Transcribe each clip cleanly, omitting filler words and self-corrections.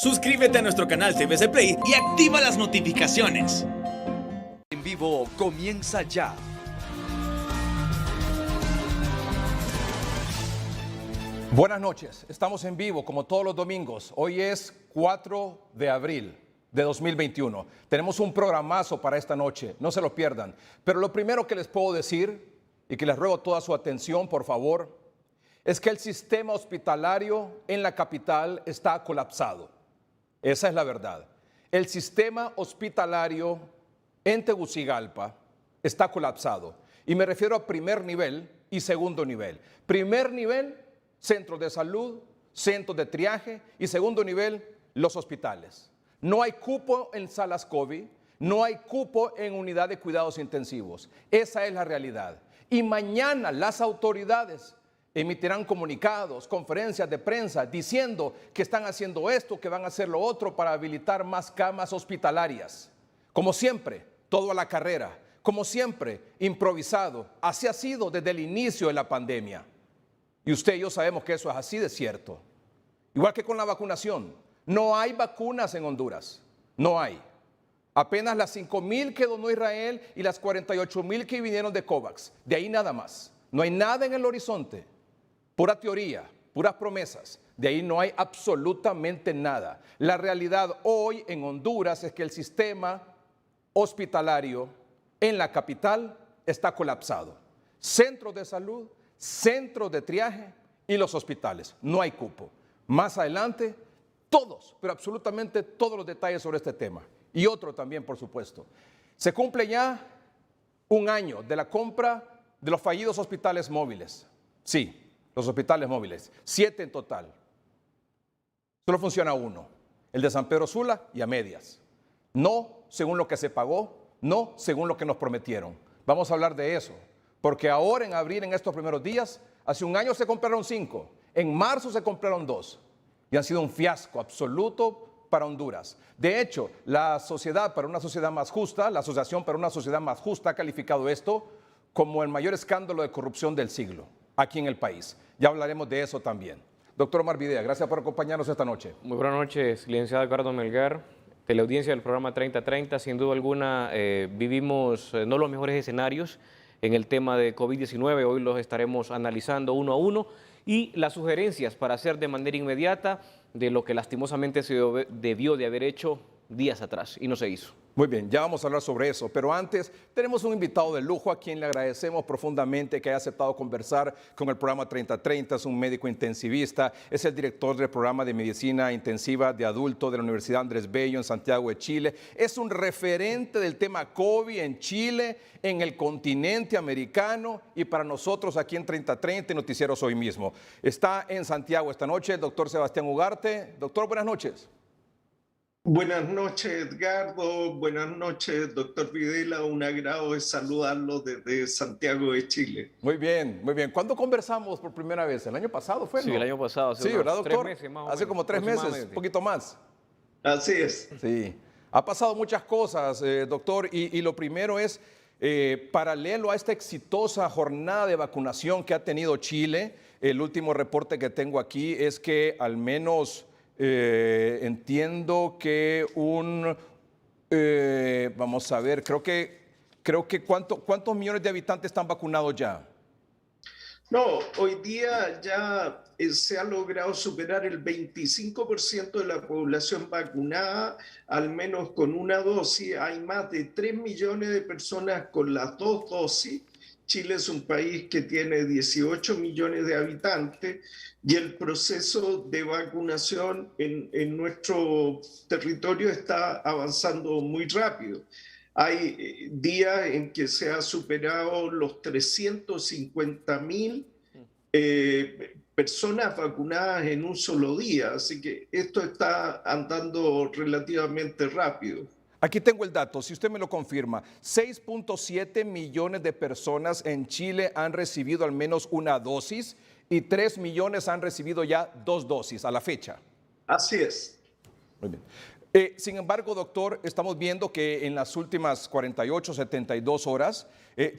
Suscríbete a nuestro canal TVC Play y activa las notificaciones. En vivo comienza ya. Buenas noches, estamos en vivo como todos los domingos. Hoy es 4 de abril de 2021. Tenemos un programazo para esta noche, no se lo pierdan. Pero lo primero que les puedo decir, y que les ruego toda su atención, por favor, es que el sistema hospitalario en la capital está colapsado. Esa es la verdad. El sistema hospitalario en Tegucigalpa está colapsado. Y me refiero a primer nivel y segundo nivel. Primer nivel, centros de salud, centros de triaje, y segundo nivel, los hospitales. No hay cupo en salas COVID, no hay cupo en unidad de cuidados intensivos. Esa es la realidad. Y mañana las autoridades emitirán comunicados, conferencias de prensa diciendo que están haciendo esto, que van a hacer lo otro para habilitar más camas hospitalarias. Como siempre, todo a la carrera, como siempre, improvisado. Así ha sido desde el inicio de la pandemia. Y usted y yo sabemos que eso es así de cierto. Igual que con la vacunación. No hay vacunas en Honduras. No hay. Apenas las 5,000 que donó Israel y las 48,000 que vinieron de COVAX. De ahí nada más. No hay nada en el horizonte. Pura teoría, puras promesas. De ahí no hay absolutamente nada. La realidad hoy en Honduras es que el sistema hospitalario en la capital está colapsado. Centros de salud, centros de triaje y los hospitales. No hay cupo. Más adelante, todos, pero absolutamente todos los detalles sobre este tema. Y otro también, por supuesto. Se cumple ya un año de la compra de los fallidos hospitales móviles. Sí, los hospitales móviles. 7 en total. Solo funciona uno, el de San Pedro Sula y a medias. No según lo que se pagó, no según lo que nos prometieron. Vamos a hablar de eso, porque ahora en abril, en estos primeros días, hace un año se compraron 5, en marzo se compraron 2 y han sido un fiasco absoluto para Honduras. De hecho, la Sociedad para una Sociedad Más Justa, la Asociación para una Sociedad Más Justa ha calificado esto como el mayor escándalo de corrupción del siglo aquí en el país. Ya hablaremos de eso también. Doctor Omar Videa, gracias por acompañarnos esta noche. Muy buenas noches, licenciado Edgardo Melgar, teleaudiencia del programa 3030. Sin duda alguna vivimos no los mejores escenarios en el tema de COVID-19. Hoy los estaremos analizando uno a uno y las sugerencias para hacer de manera inmediata de lo que lastimosamente se debió de haber hecho días atrás y no se hizo. Muy bien, ya vamos a hablar sobre eso, pero antes tenemos un invitado de lujo a quien le agradecemos profundamente que haya aceptado conversar con el programa 3030, es un médico intensivista, es el director del programa de medicina intensiva de adulto de la Universidad Andrés Bello en Santiago de Chile, es un referente del tema COVID en Chile, en el continente americano y para nosotros aquí en 3030 Noticieros Hoy Mismo. Está en Santiago esta noche el doctor Sebastián Ugarte. Doctor, buenas noches. Buenas noches, Edgardo. Buenas noches, doctor Videla. Un agrado de saludarlo desde Santiago de Chile. Muy bien, muy bien. ¿Cuándo conversamos por primera vez? ¿El año pasado fue? Sí, ¿no? el año pasado. Sí, ¿verdad, doctor? 3 meses más o hace menos, como 3 meses, un poquito más. Así es. Sí. Ha pasado muchas cosas, doctor, y lo primero es, paralelo a esta exitosa jornada de vacunación que ha tenido Chile, el último reporte que tengo aquí es que al menos... entiendo que vamos a ver, creo que ¿cuántos millones de habitantes están vacunados ya? No, hoy día ya se ha logrado superar el 25% de la población vacunada, al menos con una dosis. Hay más de 3 millones de personas con las 2 dosis. Chile es un país que tiene 18 millones de habitantes y el proceso de vacunación en nuestro territorio está avanzando muy rápido. Hay días en que se ha superado los 350,000 personas vacunadas en un solo día, así que esto está andando relativamente rápido. Aquí tengo el dato, si usted me lo confirma, 6.7 millones de personas en Chile han recibido al menos una dosis y 3 millones han recibido ya 2 dosis a la fecha. Así es. Muy bien. Sin embargo, doctor, estamos viendo que en las últimas 48, 72 horas,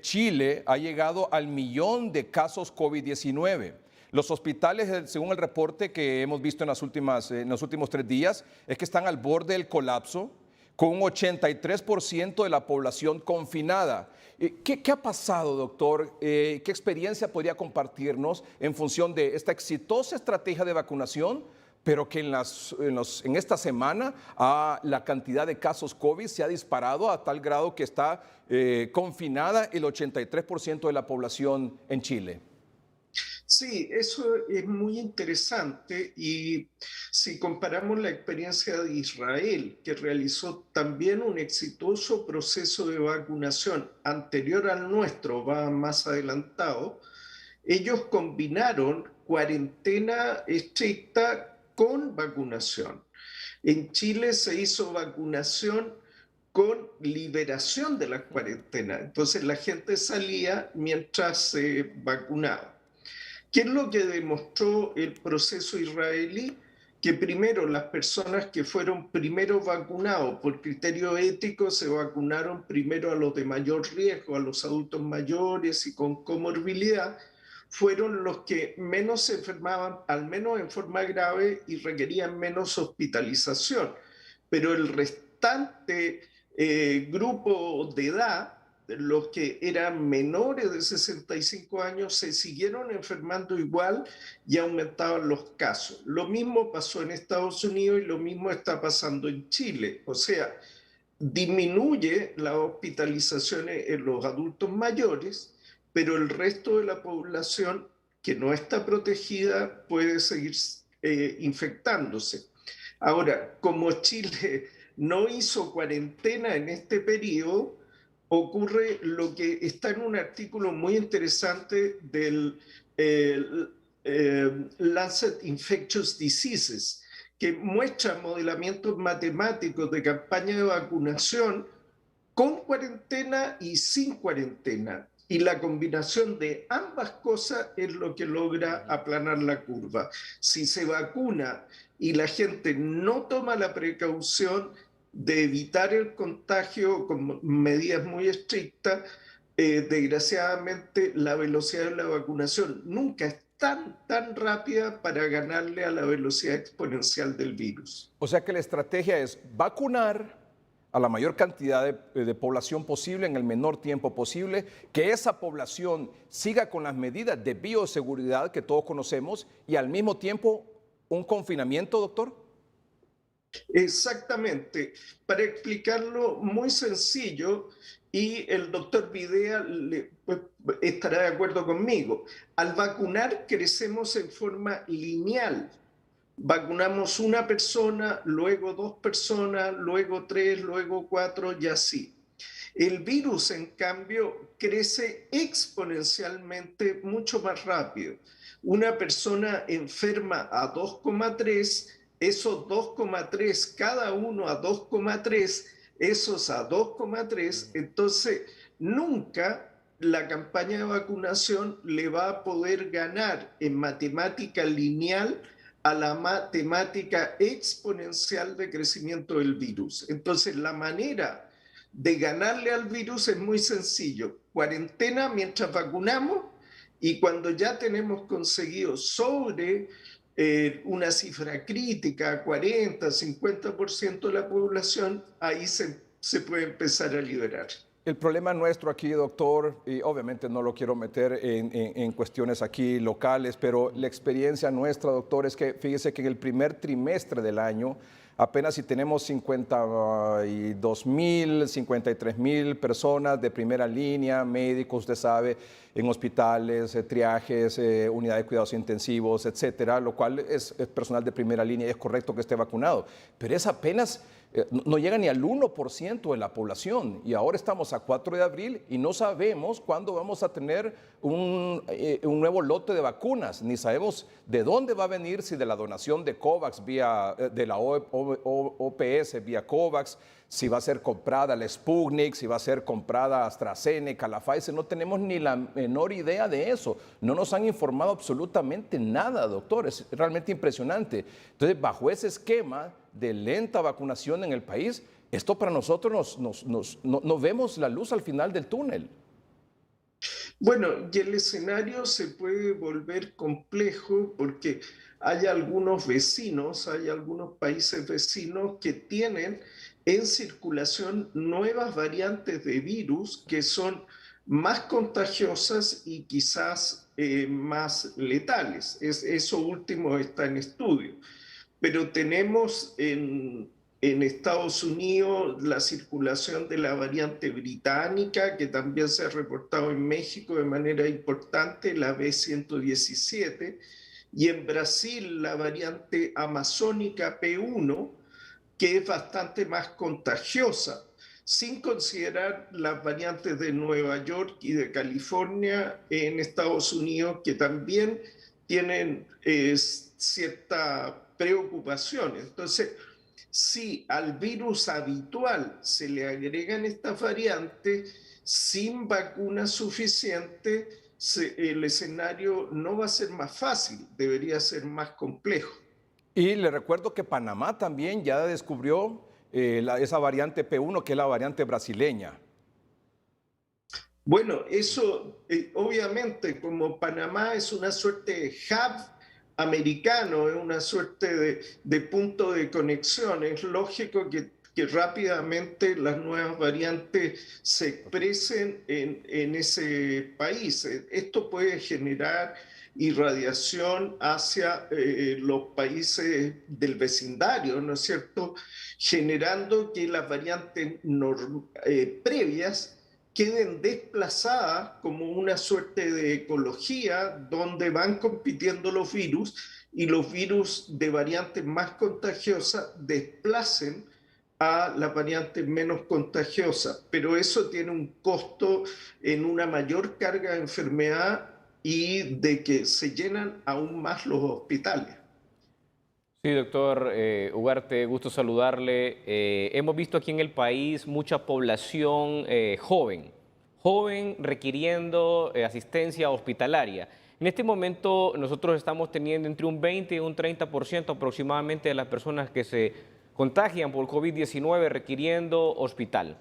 Chile ha llegado al 1,000,000 de casos COVID-19. Los hospitales, según el reporte que hemos visto en los últimos 3 días, es que están al borde del colapso, con un 83% de la población confinada. ¿Qué ha pasado, doctor? ¿Qué experiencia podría compartirnos en función de esta exitosa estrategia de vacunación, pero que en esta semana la cantidad de casos COVID se ha disparado a tal grado que está confinada el 83% de la población en Chile? Sí, eso es muy interesante y si comparamos la experiencia de Israel, que realizó también un exitoso proceso de vacunación anterior al nuestro, va más adelantado, ellos combinaron cuarentena estricta con vacunación. En Chile se hizo vacunación con liberación de la cuarentena, entonces la gente salía mientras se vacunaba. ¿Qué es lo que demostró el proceso israelí? Que primero las personas que fueron primero vacunados por criterio ético se vacunaron primero a los de mayor riesgo, a los adultos mayores y con comorbilidad, fueron los que menos se enfermaban, al menos en forma grave, y requerían menos hospitalización. Pero el restante grupo de edad, los que eran menores de 65 años, se siguieron enfermando igual y aumentaban los casos. Lo mismo pasó en Estados Unidos y lo mismo está pasando en Chile. O sea, disminuye las hospitalizaciones en los adultos mayores, pero el resto de la población que no está protegida puede seguir infectándose. Ahora, como Chile no hizo cuarentena en este periodo, ocurre lo que está en un artículo muy interesante del Lancet Infectious Diseases, que muestra modelamientos matemáticos de campaña de vacunación con cuarentena y sin cuarentena. Y la combinación de ambas cosas es lo que logra aplanar la curva. Si se vacuna y la gente no toma la precaución de evitar el contagio con medidas muy estrictas, desgraciadamente la velocidad de la vacunación nunca es tan rápida para ganarle a la velocidad exponencial del virus. O sea que la estrategia es vacunar a la mayor cantidad de población posible en el menor tiempo posible, que esa población siga con las medidas de bioseguridad que todos conocemos y al mismo tiempo un confinamiento, doctor. Exactamente. Para explicarlo muy sencillo, y el doctor Videa estará de acuerdo conmigo, al vacunar crecemos en forma lineal. Vacunamos una persona, luego 2 personas, luego 3, luego 4 y así. El virus, en cambio, crece exponencialmente mucho más rápido. Una persona enferma a 2,3, esos 2,3, cada uno a 2,3, esos a 2,3, entonces nunca la campaña de vacunación le va a poder ganar en matemática lineal a la matemática exponencial de crecimiento del virus. Entonces la manera de ganarle al virus es muy sencillo: cuarentena mientras vacunamos, y cuando ya tenemos conseguido sobre una cifra crítica, 40, 50% de la población, ahí se puede empezar a liberar. El problema nuestro aquí, doctor, y obviamente no lo quiero meter en cuestiones aquí locales, pero la experiencia nuestra, doctor, es que fíjese que en el primer trimestre del año, apenas si tenemos 52,000, 53,000 personas de primera línea, médicos, usted sabe, en hospitales, triajes, unidades de cuidados intensivos, etcétera, lo cual es personal de primera línea y es correcto que esté vacunado, pero es apenas, no llega ni al 1% de la población, y ahora estamos a 4 de abril y no sabemos cuándo vamos a tener un nuevo lote de vacunas, ni sabemos de dónde va a venir, si de la donación de COVAX de la OPS vía COVAX, si va a ser comprada la Sputnik, si va a ser comprada AstraZeneca, la Pfizer. No tenemos ni la menor idea de eso. No nos han informado absolutamente nada, doctor. Es realmente impresionante. Entonces, bajo ese esquema de lenta vacunación en el país, esto para nosotros no vemos la luz al final del túnel. Bueno, y el escenario se puede volver complejo porque hay algunos vecinos, hay algunos países vecinos que tienen en circulación nuevas variantes de virus que son más contagiosas y quizás más letales. Eso último está en estudio. Pero tenemos en Estados Unidos la circulación de la variante británica, que también se ha reportado en México de manera importante, la B117, y en Brasil la variante amazónica P1, que es bastante más contagiosa, sin considerar las variantes de Nueva York y de California en Estados Unidos, que también tienen cierta preocupación. Entonces, si al virus habitual se le agregan estas variantes, sin vacuna suficiente, el escenario no va a ser más fácil, debería ser más complejo. Y le recuerdo que Panamá también ya descubrió esa variante P1, que es la variante brasileña. Bueno, eso obviamente como Panamá es una suerte de hub americano, es una suerte de punto de conexión, es lógico que rápidamente las nuevas variantes se expresen en ese país. Esto puede generar irradiación hacia los países del vecindario, ¿no es cierto? Generando que las variantes previas queden desplazadas como una suerte de ecología donde van compitiendo los virus y los virus de variantes más contagiosas desplacen a las variantes menos contagiosas, pero eso tiene un costo en una mayor carga de enfermedad y de que se llenan aún más los hospitales. Sí, doctor Ugarte, gusto saludarle. Hemos visto aquí en el país mucha población joven requiriendo asistencia hospitalaria. En este momento nosotros estamos teniendo entre un 20 y un 30% aproximadamente de las personas que se contagian por COVID-19 requiriendo hospital.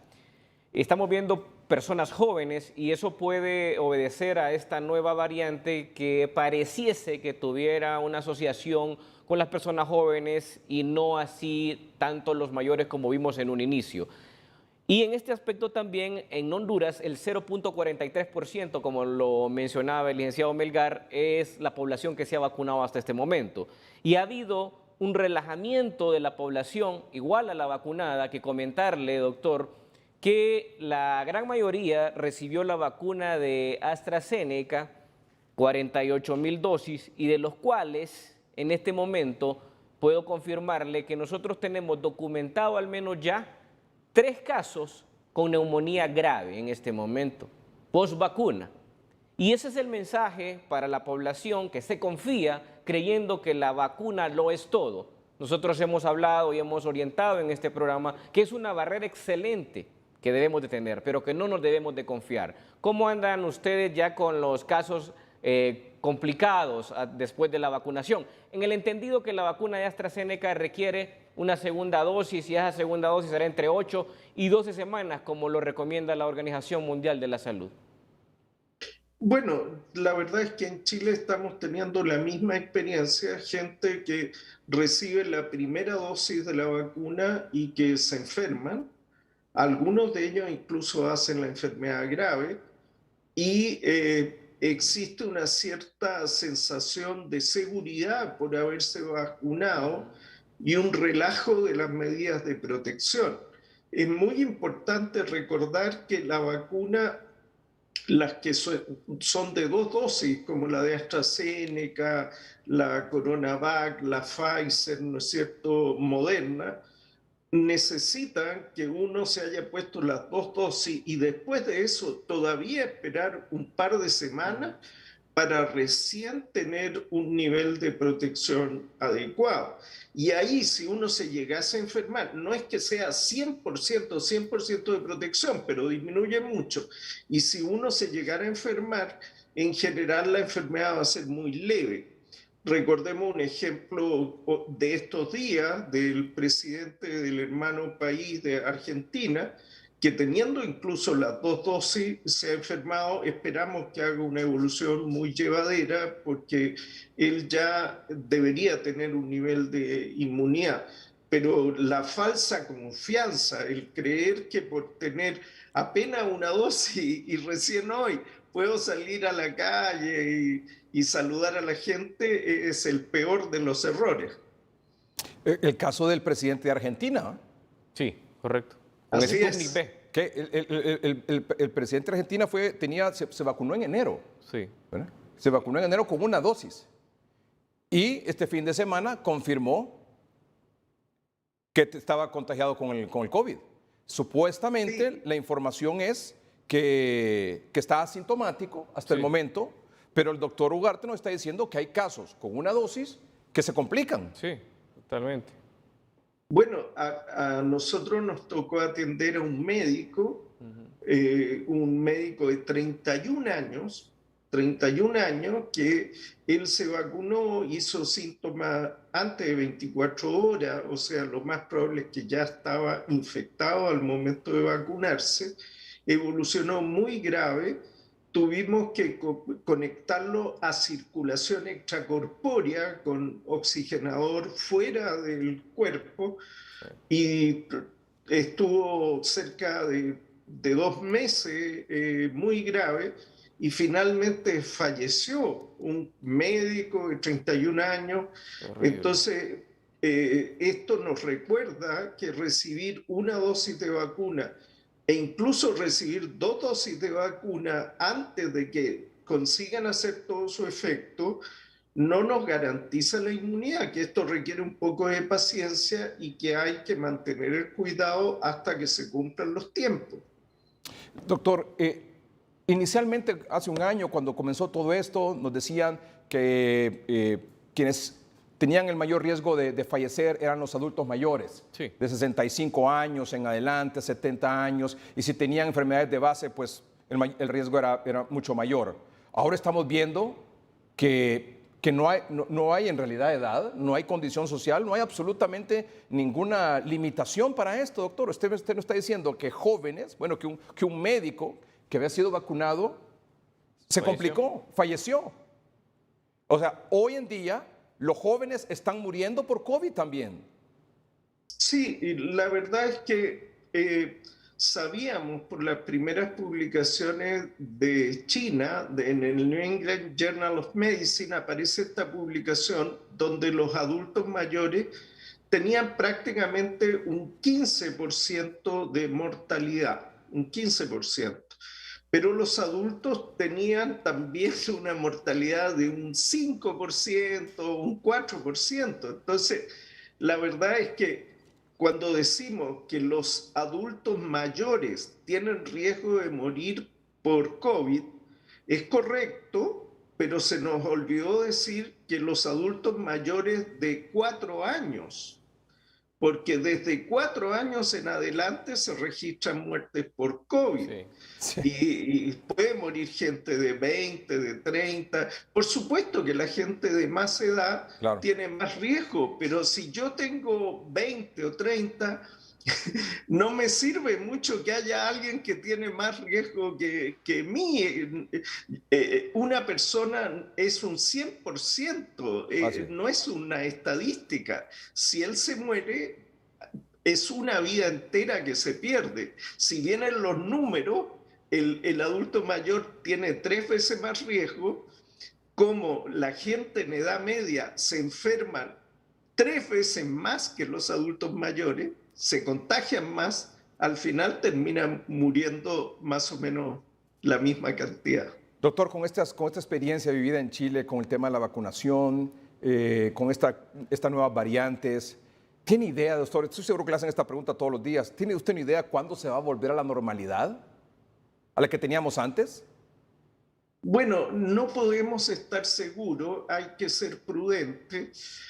Estamos viendo personas jóvenes y eso puede obedecer a esta nueva variante que pareciese que tuviera una asociación con las personas jóvenes y no así tanto los mayores como vimos en un inicio. Y en este aspecto también en Honduras el 0.43%, como lo mencionaba el licenciado Melgar, es la población que se ha vacunado hasta este momento. Y ha habido un relajamiento de la población igual a la vacunada, que comentarle, doctor, que la gran mayoría recibió la vacuna de AstraZeneca, 48,000 dosis, y de los cuales en este momento puedo confirmarle que nosotros tenemos documentado al menos ya 3 casos con neumonía grave en este momento, post vacuna. Y ese es el mensaje para la población que se confía creyendo que la vacuna lo es todo. Nosotros hemos hablado y hemos orientado en este programa que es una barrera excelente que debemos de tener, pero que no nos debemos de confiar. ¿Cómo andan ustedes ya con los casos complicados después de la vacunación? En el entendido que la vacuna de AstraZeneca requiere una segunda dosis y esa segunda dosis será entre 8 y 12 semanas, como lo recomienda la Organización Mundial de la Salud. Bueno, la verdad es que en Chile estamos teniendo la misma experiencia, gente que recibe la primera dosis de la vacuna y que se enferman. Algunos de ellos incluso hacen la enfermedad grave y existe una cierta sensación de seguridad por haberse vacunado y un relajo de las medidas de protección. Es muy importante recordar que la vacuna, las que son de 2 dosis, como la de AstraZeneca, la CoronaVac, la Pfizer, ¿no es cierto?, Moderna, necesitan que uno se haya puesto las 2 dosis y después de eso todavía esperar un par de semanas para recién tener un nivel de protección adecuado. Y ahí, si uno se llegase a enfermar, no es que sea 100% de protección, pero disminuye mucho. Y si uno se llegara a enfermar, en general la enfermedad va a ser muy leve. Recordemos un ejemplo de estos días del presidente del hermano país de Argentina, que teniendo incluso las dos dosis se ha enfermado. Esperamos que haga una evolución muy llevadera porque él ya debería tener un nivel de inmunidad. Pero la falsa confianza, el creer que por tener apenas una dosis y recién hoy puedo salir a la calle y saludar a la gente, es el peor de los errores. El caso del presidente de Argentina, ¿eh? Sí, correcto. Con Así Sputnik es. B. Que el presidente de Argentina se vacunó en enero, Sí. ¿verdad? Se vacunó en enero con una dosis. Y este fin de semana confirmó que estaba contagiado con el COVID. Supuestamente Sí. la información es que está asintomático hasta el Sí. momento, pero el doctor Ugarte nos está diciendo que hay casos con una dosis que se complican. Sí, totalmente. Bueno, a nosotros nos tocó atender a un médico de 31 años, que él se vacunó, hizo síntomas antes de 24 horas, o sea, lo más probable es que ya estaba infectado al momento de vacunarse, evolucionó muy grave. Tuvimos que conectarlo a circulación extracorpórea con oxigenador fuera del cuerpo y estuvo cerca de 2 meses muy grave y finalmente falleció un médico de 31 años. Horrible. Entonces, esto nos recuerda que recibir una dosis de vacuna e incluso recibir 2 dosis de vacuna antes de que consigan hacer todo su efecto no nos garantiza la inmunidad, que esto requiere un poco de paciencia y que hay que mantener el cuidado hasta que se cumplan los tiempos. Doctor, inicialmente hace un año cuando comenzó todo esto nos decían que quienes tenían el mayor riesgo de fallecer eran los adultos mayores, Sí. de 65 años en adelante, 70 años, y si tenían enfermedades de base, pues el riesgo era mucho mayor. Ahora estamos viendo que no hay en realidad edad, no hay condición social, no hay absolutamente ninguna limitación para esto, doctor. Usted nos está diciendo que jóvenes, bueno, que un médico que había sido vacunado se complicó, falleció. O sea, hoy en día los jóvenes están muriendo por COVID también. Sí, y la verdad es que sabíamos por las primeras publicaciones de China, en el New England Journal of Medicine, aparece esta publicación donde los adultos mayores tenían prácticamente un 15% de mortalidad, un 15%. Pero los adultos tenían también una mortalidad de un 5%, un 4%. Entonces, la verdad es que cuando decimos que los adultos mayores tienen riesgo de morir por COVID, es correcto, pero se nos olvidó decir que los adultos mayores de 4 años, porque desde 4 años en adelante se registran muertes por COVID. Sí. Y puede morir gente de 20, de 30. Por supuesto que la gente de más edad Claro. tiene más riesgo, pero si yo tengo 20 o 30, no me sirve mucho que haya alguien que tiene más riesgo que mí. Una persona es un 100%, no es una estadística. Si él se muere, es una vida entera que se pierde. Si vienen los números, el adulto mayor tiene 3 veces más riesgo, como la gente en edad media se enferman 3 veces más que los adultos mayores, se contagian más, al final terminan muriendo más o menos la misma cantidad. Doctor, con esta experiencia vivida en Chile, con el tema de la vacunación, con estas nuevas variantes, ¿tiene idea, doctor? Estoy seguro que le hacen esta pregunta todos los días. ¿Tiene usted una idea cuándo se va a volver a la normalidad? ¿A la que teníamos antes? Bueno, no podemos estar seguros, hay que ser prudentes.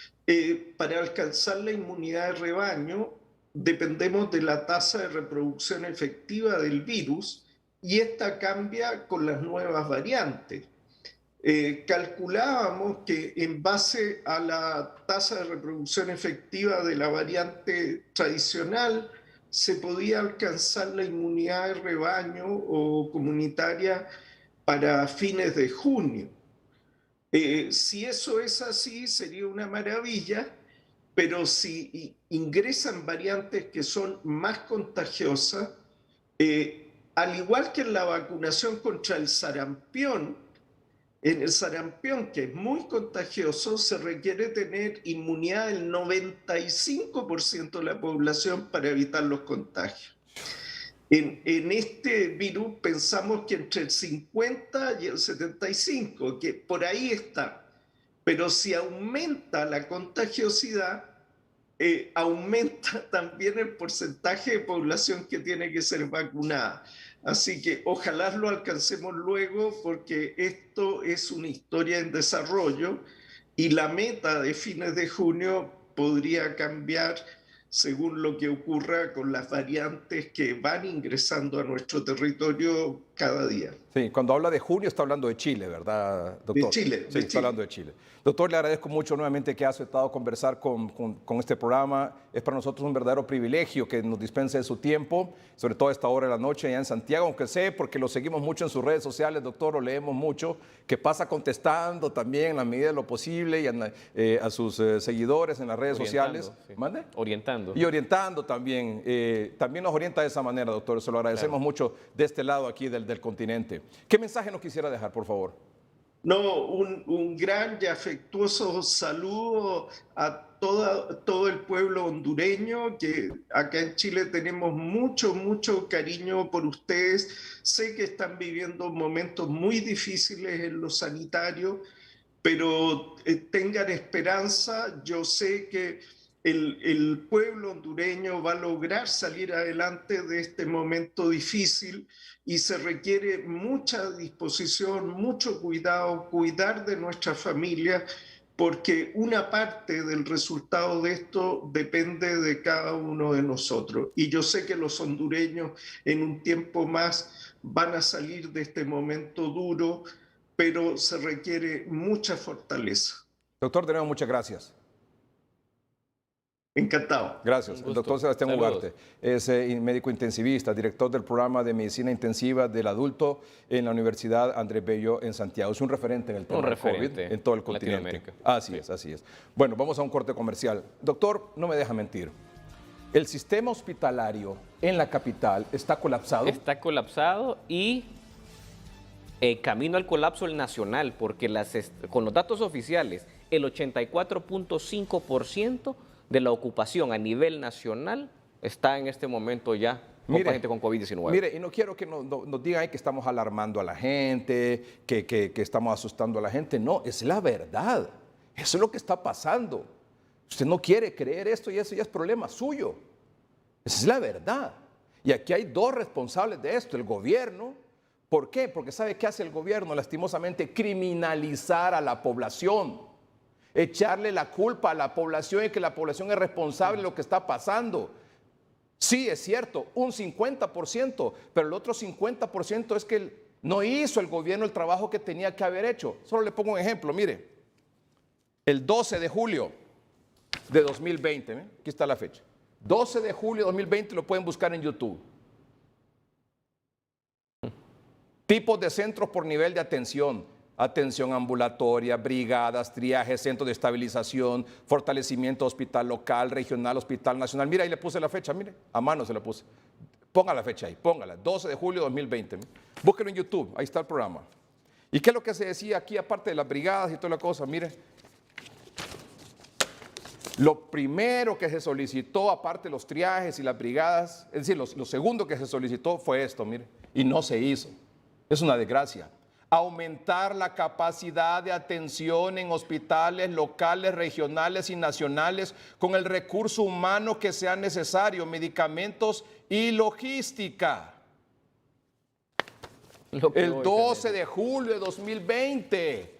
Para alcanzar la inmunidad de rebaño, dependemos de la tasa de reproducción efectiva del virus y esta cambia con las nuevas variantes. Calculábamos que en base a la tasa de reproducción efectiva de la variante tradicional se podía alcanzar la inmunidad de rebaño o comunitaria para fines de junio. Si eso es así, sería una maravilla, pero si ingresan variantes que son más contagiosas, al igual que en la vacunación contra el sarampión, en el sarampión, que es muy contagioso, se requiere tener inmunidad del 95% de la población para evitar los contagios. En este virus pensamos que entre el 50 y el 75, que por ahí está. Pero si aumenta la contagiosidad, aumenta también el porcentaje de población que tiene que ser vacunada. Así que ojalá lo alcancemos luego, porque esto es una historia en desarrollo y la meta de fines de junio podría cambiar según lo que ocurra con las variantes que van ingresando a nuestro territorio cada día. Sí, cuando habla de junio está hablando de Chile, ¿verdad, doctor? De Chile. Sí, está hablando de Chile. Doctor, le agradezco mucho nuevamente que ha aceptado conversar con este programa. Es para nosotros un verdadero privilegio que nos dispense de su tiempo, sobre todo a esta hora de la noche allá en Santiago, aunque sé, porque lo seguimos mucho en sus redes sociales, doctor, lo leemos mucho, que pasa contestando también en la medida de lo posible y a sus seguidores en las redes sociales. Sí. ¿Mande? Orientando. Y orientando también. También nos orienta de esa manera, doctor. Se lo agradecemos mucho de este lado aquí del continente. ¿Qué mensaje nos quisiera dejar, por favor? No, un gran y afectuoso saludo a todo el pueblo hondureño, que acá en Chile tenemos mucho cariño por ustedes. Sé que están viviendo momentos muy difíciles en lo sanitario, pero tengan esperanza. Yo sé que el pueblo hondureño va a lograr salir adelante de este momento difícil, y se requiere mucha disposición, mucho cuidado, cuidar de nuestra familia, porque una parte del resultado de esto depende de cada uno de nosotros. Y yo sé que los hondureños en un tiempo más van a salir de este momento duro, pero se requiere mucha fortaleza. Doctor, de nuevo, muchas gracias. Encantado. Gracias. El doctor Sebastián Ugarte es médico intensivista, director del programa de medicina intensiva del adulto en la Universidad Andrés Bello en Santiago. Es un referente en el tema del COVID en todo el continente. Así es. Bueno, vamos a un corte comercial. Doctor, no me deja mentir. ¿El sistema hospitalario en la capital está colapsado? Está colapsado y camino al colapso el nacional, porque con los datos oficiales, el 84.5% de la ocupación a nivel nacional está en este momento ya con pacientes con COVID-19. Mire, y no quiero que nos digan que estamos alarmando a la gente, que estamos asustando a la gente. No, es la verdad. Eso es lo que está pasando. Usted no quiere creer esto y eso ya es problema suyo. Esa es la verdad. Y aquí hay dos responsables de esto, el gobierno. ¿Por qué? Porque ¿sabe qué hace el gobierno? Lastimosamente, criminalizar a la población. Echarle la culpa a la población y que la población es responsable de lo que está pasando. Sí, es cierto, un 50%, pero el otro 50% es que no hizo el gobierno el trabajo que tenía que haber hecho. Solo le pongo un ejemplo, mire. El 12 de julio de 2020, ¿eh? Aquí está la fecha. 12 de julio de 2020, lo pueden buscar en YouTube. Tipos de centros por nivel de atención. Atención ambulatoria, brigadas, triajes, centros de estabilización, fortalecimiento hospital local, regional, hospital nacional. Mira, ahí le puse la fecha, mire, a mano se la puse. Ponga la fecha ahí, póngala, 12 de julio de 2020. Búsquelo en YouTube, ahí está el programa. ¿Y qué es lo que se decía aquí, aparte de las brigadas y toda la cosa? Mire, lo primero que se solicitó, aparte de los triajes y las brigadas, es decir, lo segundo que se solicitó fue esto, mire, y no se hizo. Es una desgracia. Aumentar la capacidad de atención en hospitales locales, regionales y nacionales con el recurso humano que sea necesario, medicamentos y logística. El 12 de julio de 2020,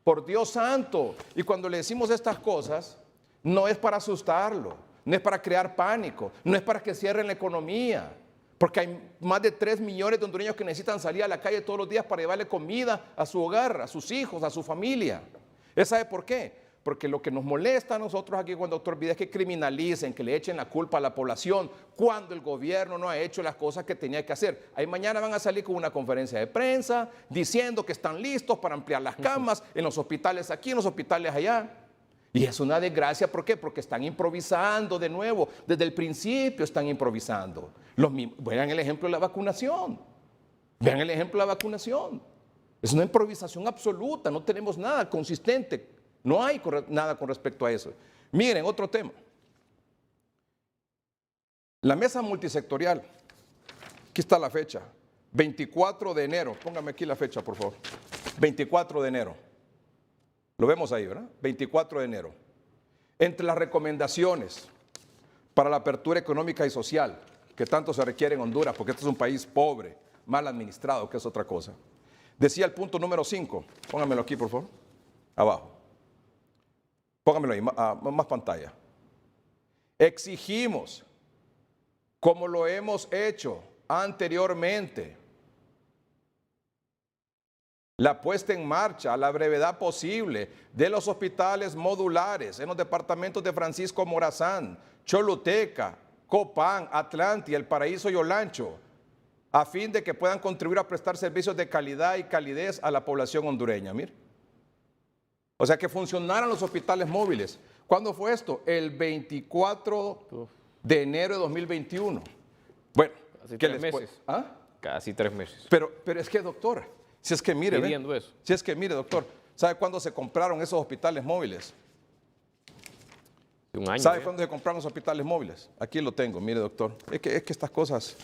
por Dios santo. Y cuando le decimos estas cosas, no es para asustarlo, no es para crear pánico, no es para que cierren la economía. Porque hay más de 3 millones de hondureños que necesitan salir a la calle todos los días para llevarle comida a su hogar, a sus hijos, a su familia. ¿Sabe por qué? Porque lo que nos molesta a nosotros aquí con doctor Vida es que criminalicen, que le echen la culpa a la población cuando el gobierno no ha hecho las cosas que tenía que hacer. Ahí mañana van a salir con una conferencia de prensa diciendo que están listos para ampliar las camas en los hospitales aquí, en los hospitales allá. Y es una desgracia, ¿por qué? Porque están improvisando de nuevo, desde el principio están improvisando. Vean el ejemplo de la vacunación, vean el ejemplo de la vacunación. Es una improvisación absoluta, no tenemos nada consistente, no hay nada con respecto a eso. Miren, otro tema. La mesa multisectorial, aquí está la fecha, 24 de enero, póngame aquí la fecha por favor, 24 de enero. Lo vemos ahí, ¿verdad? 24 de enero. Entre las recomendaciones para la apertura económica y social, que tanto se requiere en Honduras, porque este es un país pobre, mal administrado, que es otra cosa. Decía el punto número 5, póngamelo aquí, por favor, abajo. Póngamelo ahí, más pantalla. Exigimos, como lo hemos hecho anteriormente, la puesta en marcha a la brevedad posible de los hospitales modulares en los departamentos de Francisco Morazán, Choluteca, Copán, Atlante, El Paraíso y Olancho, a fin de que puedan contribuir a prestar servicios de calidad y calidez a la población hondureña. Mire. O sea, que funcionaran los hospitales móviles. ¿Cuándo fue esto? El 24 de enero de 2021. Bueno, casi 3 meses. ¿Ah? Casi 3 meses. Pero es que, doctora, si es que mire, eso. Si es que mire, doctor, ¿sabe cuándo se compraron esos hospitales móviles? Un año. ¿Sabe cuándo se compraron los hospitales móviles? Aquí lo tengo, mire, doctor. Es que estas cosas,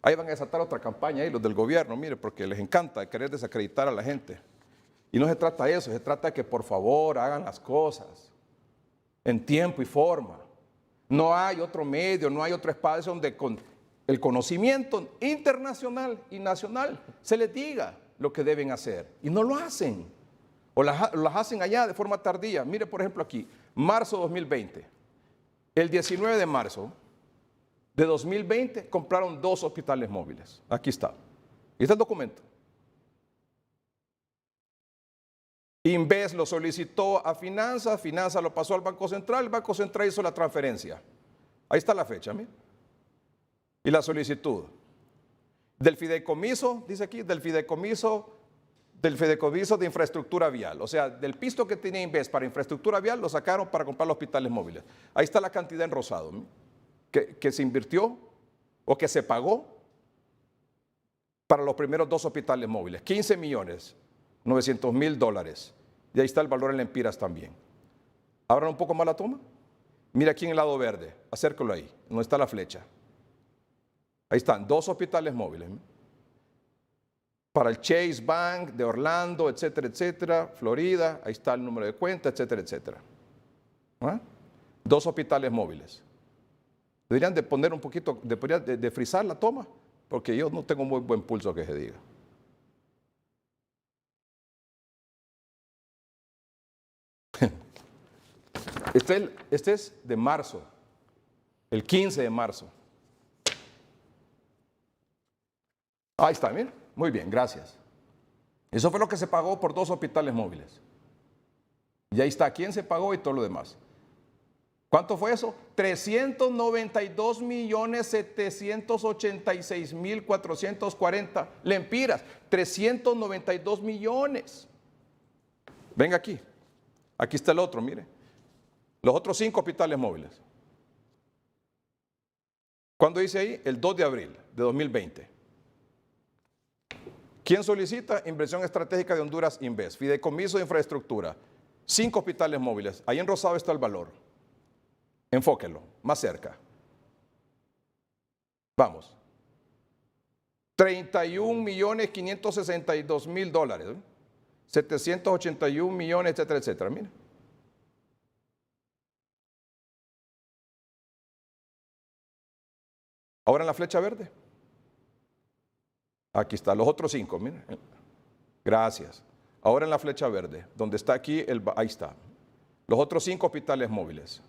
ahí van a desatar otra campaña ahí, los del gobierno, mire, porque les encanta querer desacreditar a la gente. Y no se trata de eso, se trata de que por favor hagan las cosas en tiempo y forma. No hay otro medio, no hay otro espacio donde con el conocimiento internacional y nacional se les diga lo que deben hacer. Y no lo hacen. O las hacen allá de forma tardía. Mire, por ejemplo, aquí, marzo 2020. El 19 de marzo de 2020 compraron 2 hospitales móviles. Aquí está. Y está el documento. Inves lo solicitó a Finanzas, Finanzas lo pasó al Banco Central, el Banco Central hizo la transferencia. Ahí está la fecha, mire. Y la solicitud. Del fideicomiso, dice aquí, del fideicomiso de infraestructura vial. O sea, del pisto que tenía Inves para infraestructura vial, lo sacaron para comprar los hospitales móviles. Ahí está la cantidad en rosado, que se invirtió o que se pagó para los primeros 2 hospitales móviles. 15.900.000 dólares. Y ahí está el valor en lempiras también. ¿Abran un poco más la toma? Mira aquí en el lado verde, acércalo ahí, donde está la flecha. Ahí están, 2 hospitales móviles. Para el Chase Bank de Orlando, etcétera, etcétera, Florida, ahí está el número de cuenta, etcétera, etcétera. 2 hospitales móviles. Deberían de poner un poquito, de frizar la toma, porque yo no tengo muy buen pulso que se diga. Este es de marzo, el 15 de marzo. Ahí está, miren. Muy bien, gracias. Eso fue lo que se pagó por 2 hospitales móviles. Y ahí está, quién se pagó y todo lo demás. ¿Cuánto fue eso? 392.786.440 lempiras. 392 millones. Venga aquí. Aquí está el otro, mire. Los otros 5 hospitales móviles. ¿Cuándo dice ahí? El 2 de abril de 2020. ¿Quién solicita? Inversión Estratégica de Honduras Inves, Fideicomiso de Infraestructura, 5 hospitales móviles. Ahí en rosado está el valor. Enfóquelo, más cerca. Vamos. 31.562.000 dólares. 781 millones, etcétera, etcétera. Mira. Ahora en la flecha verde. Aquí está, los otros 5, miren. Gracias. Ahora en la flecha verde, donde está aquí, ahí está. Los otros 5 hospitales móviles.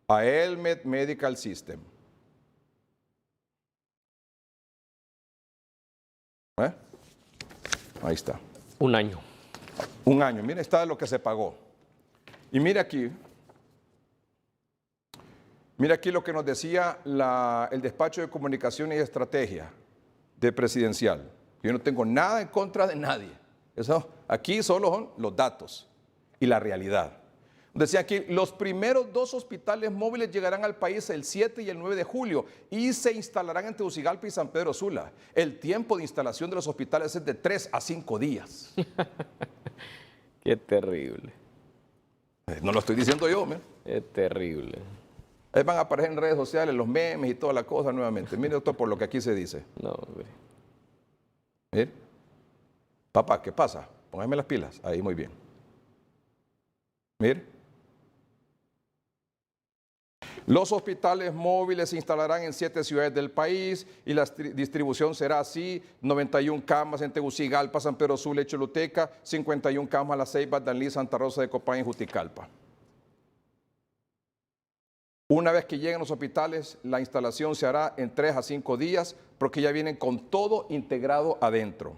AELMED Medical System. Ahí está. Un año. Un año. Miren, está lo que se pagó. Y mira aquí lo que nos decía el despacho de comunicación y estrategia de Presidencial. Yo no tengo nada en contra de nadie. Aquí solo son los datos y la realidad. Decía aquí, los primeros 2 hospitales móviles llegarán al país el 7 y el 9 de julio y se instalarán en Tegucigalpa y San Pedro Sula. El tiempo de instalación de los hospitales es de 3 a 5 días. Qué terrible. No lo estoy diciendo yo, ¿me? Es terrible. Ahí van a aparecer en redes sociales los memes y toda la cosa nuevamente. Mire, doctor, por lo que aquí se dice. No, hombre. Mire. Papá, ¿qué pasa? Póngame las pilas. Ahí, muy bien. Mire. Los hospitales móviles se instalarán en 7 ciudades del país y la distribución será así: 91 camas en Tegucigalpa, San Pedro Sula y Choluteca, 51 camas en La Ceiba, Danlí, Santa Rosa de Copán y Juticalpa. Una vez que lleguen los hospitales, la instalación se hará en 3 a 5 días porque ya vienen con todo integrado adentro.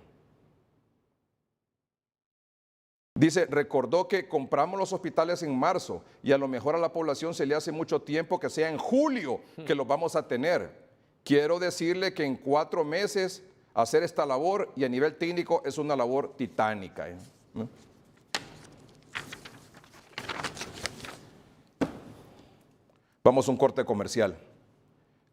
Dice, recordó que compramos los hospitales en marzo y a lo mejor a la población se le hace mucho tiempo que sea en julio que los vamos a tener. Quiero decirle que en 4 meses hacer esta labor y a nivel técnico es una labor titánica. Vamos a un corte comercial.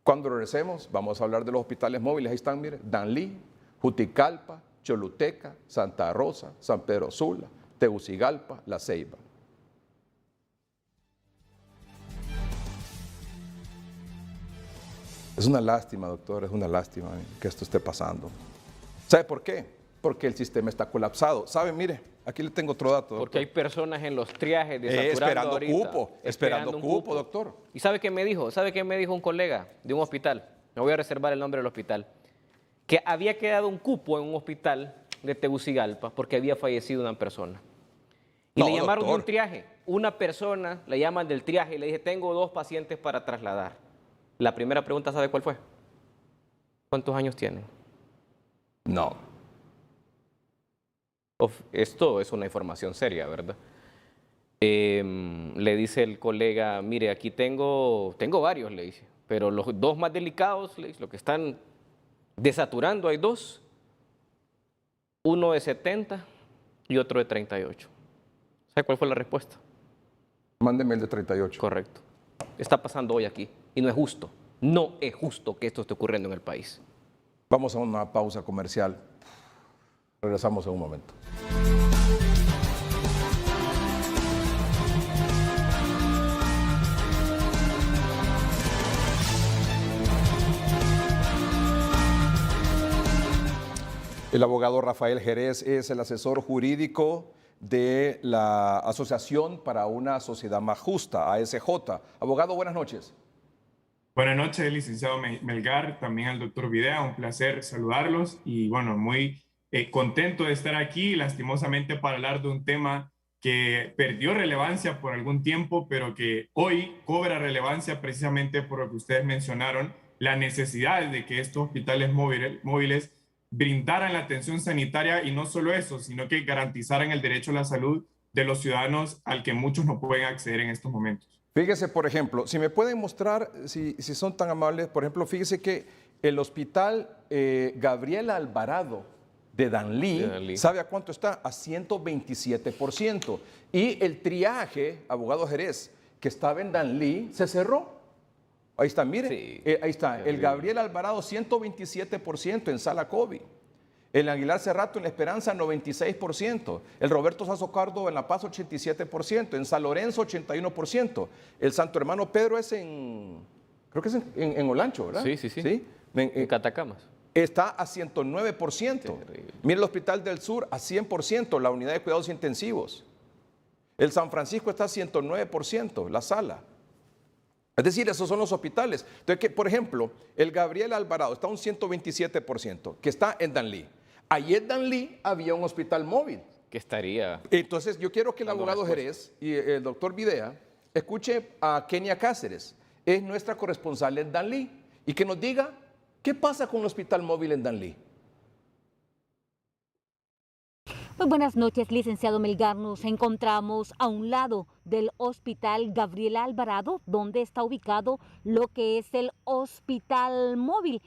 Cuando regresemos vamos a hablar de los hospitales móviles. Ahí están, mire, Danlí, Juticalpa, Choluteca, Santa Rosa, San Pedro Sula, Tegucigalpa, La Ceiba. Es una lástima, doctor, es una lástima que esto esté pasando. ¿Sabe por qué? Porque el sistema está colapsado. ¿Sabe? Mire, aquí le tengo otro dato, doctor. Porque hay personas en los triajes desaturando esperando cupo, doctor. ¿Y sabe qué me dijo? ¿Sabe qué me dijo un colega de un hospital? Me voy a reservar el nombre del hospital. Que había quedado un cupo en un hospital de Tegucigalpa porque había fallecido una persona. Y le llamaron de un triaje. Una persona, le llaman del triaje y le dije, tengo 2 pacientes para trasladar. La primera pregunta, ¿sabe cuál fue? ¿Cuántos años tienen? No. Esto es una información seria, ¿verdad? Le dice el colega, mire, aquí tengo varios, le dice, pero los 2 más delicados, le dice, los que están desaturando, hay 2, uno de 70 y otro de 38. ¿Sabe cuál fue la respuesta? Mándeme el de 38. Correcto. Está pasando hoy aquí y no es justo. No es justo que esto esté ocurriendo en el país. Vamos a una pausa comercial. Regresamos en un momento. El abogado Rafael Jerez es el asesor jurídico de la Asociación para una Sociedad Más Justa, ASJ. Abogado, buenas noches. Buenas noches, licenciado Melgar, también al doctor Videa, un placer saludarlos y bueno, muy contento de estar aquí, lastimosamente para hablar de un tema que perdió relevancia por algún tiempo, pero que hoy cobra relevancia precisamente por lo que ustedes mencionaron, la necesidad de que estos hospitales móviles brindaran la atención sanitaria y no solo eso, sino que garantizaran el derecho a la salud de los ciudadanos al que muchos no pueden acceder en estos momentos. Fíjese, por ejemplo, si me pueden mostrar, si son tan amables, por ejemplo, fíjese que el hospital Gabriela Alvarado de Danlí, ¿sabe a cuánto está? A 127%. Y el triaje, abogado Jerez, que estaba en Danlí, se cerró. Ahí está, mire, sí, ahí está, el Gabriel Alvarado 127% en sala COVID, el Aguilar Cerrato en La Esperanza 96%, el Roberto Sazo Cardo en La Paz 87%, en San Lorenzo 81%, el Santo Hermano Pedro es creo que es en Olancho, ¿verdad? Sí. ¿Sí? En Catacamas. Está a 109%. Mire el Hospital del Sur a 100%, la unidad de cuidados intensivos. El San Francisco está a 109%, la sala. Es decir, esos son los hospitales. Entonces, por ejemplo, el Gabriel Alvarado está a un 127%, que está en Danlí. Allí en Danlí había un hospital móvil. Que estaría... Entonces, yo quiero que el abogado Jerez y el doctor Videa escuche a Kenia Cáceres. Es nuestra corresponsal en Danlí. Y que nos diga qué pasa con el hospital móvil en Danlí. Muy buenas noches, licenciado Melgar. Nos encontramos a un lado del Hospital Gabriela Alvarado, donde está ubicado lo que es el hospital móvil,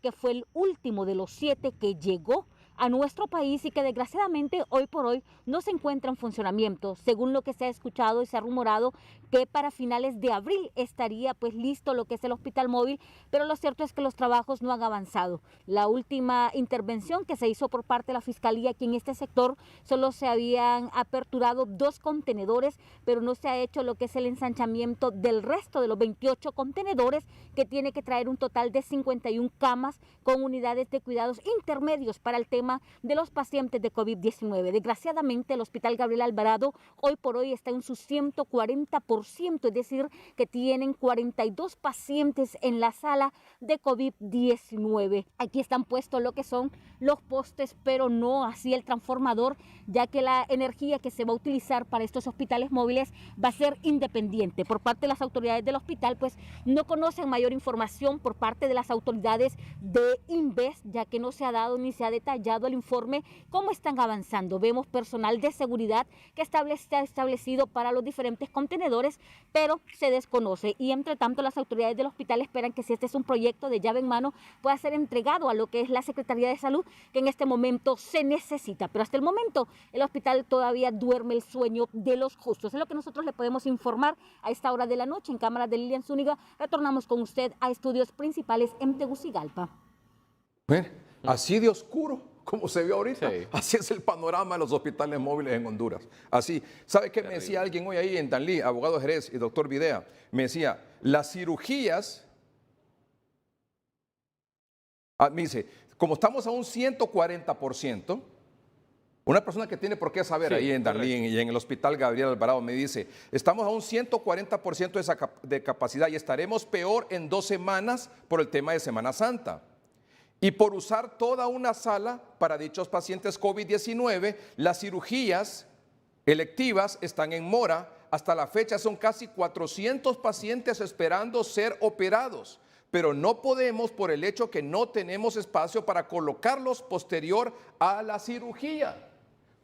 que fue el último de los 7 que llegó a nuestro país y que desgraciadamente hoy por hoy no se encuentra en funcionamiento, según lo que se ha escuchado y se ha rumorado que para finales de abril estaría pues listo lo que es el hospital móvil, pero lo cierto es que los trabajos no han avanzado. La última intervención que se hizo por parte de la Fiscalía aquí en este sector, solo se habían aperturado 2 contenedores, pero no se ha hecho lo que es el ensanchamiento del resto de los 28 contenedores, que tiene que traer un total de 51 camas con unidades de cuidados intermedios para el tema de los pacientes de COVID-19. Desgraciadamente, el Hospital Gabriela Alvarado hoy por hoy está en su 140%, es decir, que tienen 42 pacientes en la sala de COVID-19. Aquí están puestos lo que son los postes, pero no así el transformador, ya que la energía que se va a utilizar para estos hospitales móviles va a ser independiente. Por parte de las autoridades del hospital, pues no conocen mayor información por parte de las autoridades de Inves, ya que no se ha dado ni se ha detallado el informe cómo están avanzando. Vemos personal de seguridad que está establecido para los diferentes contenedores, pero se desconoce, y entre tanto las autoridades del hospital esperan que si este es un proyecto de llave en mano pueda ser entregado a lo que es la Secretaría de Salud, que en este momento se necesita, pero hasta el momento el hospital todavía duerme el sueño de los justos. Es lo que nosotros le podemos informar a esta hora de la noche. En cámara de Lilian Zúñiga, retornamos con usted a estudios principales en Tegucigalpa. Así de oscuro como se ve ahorita, Sí. así es el panorama de los hospitales móviles en Honduras. Así, ¿sabe qué me decía alguien hoy ahí en Danlí, abogado de Jerez y doctor Videa? Me decía, las cirugías, me dice, como estamos a un 140%, una persona que tiene por qué saber ahí en Danlí y en el Hospital Gabriel Alvarado me dice, estamos a un 140% de capacidad y estaremos peor en 2 semanas por el tema de Semana Santa. Y por usar toda una sala para dichos pacientes COVID-19, las cirugías electivas están en mora. Hasta la fecha son casi 400 pacientes esperando ser operados, pero no podemos por el hecho que no tenemos espacio para colocarlos posterior a la cirugía.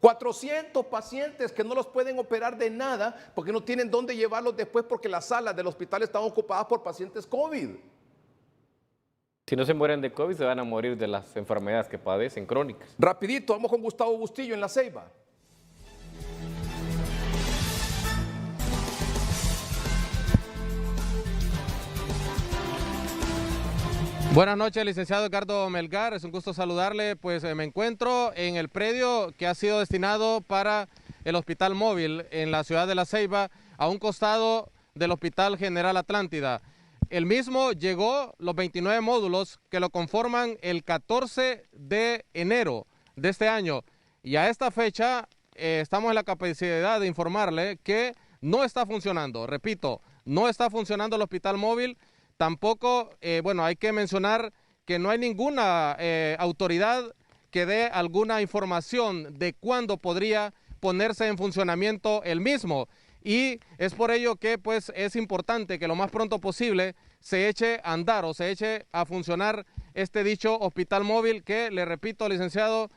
400 pacientes que no los pueden operar de nada porque no tienen dónde llevarlos después porque las salas del hospital están ocupadas por pacientes COVID. Si no se mueren de COVID, se van a morir de las enfermedades que padecen, crónicas. Rapidito, vamos con Gustavo Bustillo en La Ceiba. Buenas noches, licenciado Edgardo Melgar, es un gusto saludarle. Pues me encuentro en el predio que ha sido destinado para el hospital móvil en la ciudad de La Ceiba, a un costado del Hospital General Atlántida. El mismo llegó los 29 módulos que lo conforman el 14 de enero de este año, y a esta fecha estamos en la capacidad de informarle que no está funcionando. Repito, no está funcionando el hospital móvil. Tampoco, hay que mencionar que no hay ninguna autoridad que dé alguna información de cuándo podría ponerse en funcionamiento el mismo. Y es por ello que pues es importante que lo más pronto posible se eche a andar o se eche a funcionar este dicho hospital móvil que, le repito, licenciado,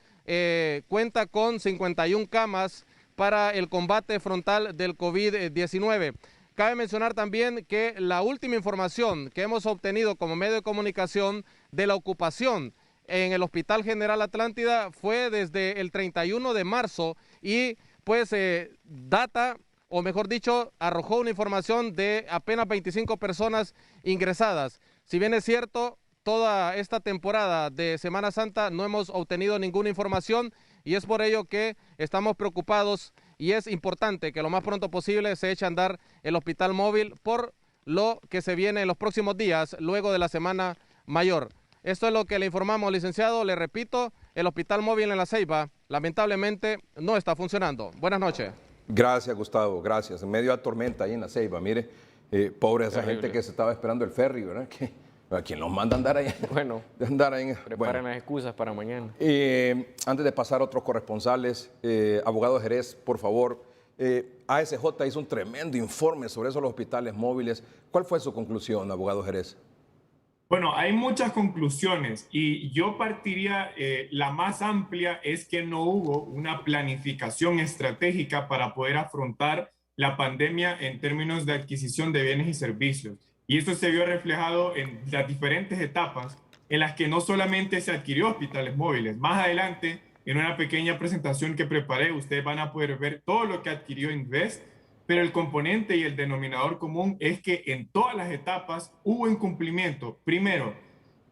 cuenta con 51 camas para el combate frontal del COVID-19. Cabe mencionar también que la última información que hemos obtenido como medio de comunicación de la ocupación en el Hospital General Atlántida fue desde el 31 de marzo y pues o mejor dicho, arrojó una información de apenas 25 personas ingresadas. Si bien es cierto, toda esta temporada de Semana Santa no hemos obtenido ninguna información, y es por ello que estamos preocupados y es importante que lo más pronto posible se eche a andar el hospital móvil por lo que se viene en los próximos días luego de la Semana Mayor. Esto es lo que le informamos, licenciado. Le repito, el hospital móvil en La Ceiba lamentablemente no está funcionando. Buenas noches. Gracias, Gustavo, gracias. En medio de la tormenta ahí en La Ceiba, mire, pobre esa gente que se estaba esperando el ferry, ¿verdad? ¿A quién los manda a andar ahí? Bueno, preparen las excusas para mañana. Antes de pasar a otros corresponsales, abogado de Jerez, por favor, ASJ hizo un tremendo informe sobre eso, los hospitales móviles. ¿Cuál fue su conclusión, abogado Jerez? Bueno, hay muchas conclusiones y yo partiría, la más amplia es que no hubo una planificación estratégica para poder afrontar la pandemia en términos de adquisición de bienes y servicios. Y eso se vio reflejado en las diferentes etapas en las que no solamente se adquirió hospitales móviles. Más adelante, en una pequeña presentación que preparé, ustedes van a poder ver todo lo que adquirió Invest, pero el componente y el denominador común es que en todas las etapas hubo incumplimiento, primero,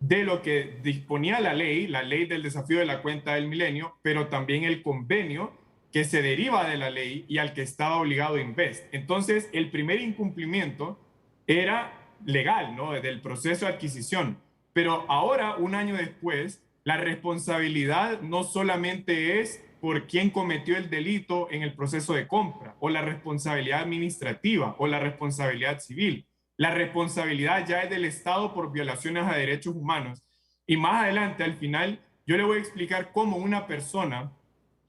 de lo que disponía la ley del desafío de la cuenta del milenio, pero también el convenio que se deriva de la ley y al que estaba obligado Invest. Entonces, el primer incumplimiento era legal, ¿no? Del proceso de adquisición, pero ahora, un año después, la responsabilidad no solamente es por quién cometió el delito en el proceso de compra, o la responsabilidad administrativa, o la responsabilidad civil. La responsabilidad ya es del Estado por violaciones a derechos humanos. Y más adelante, al final, yo le voy a explicar cómo una persona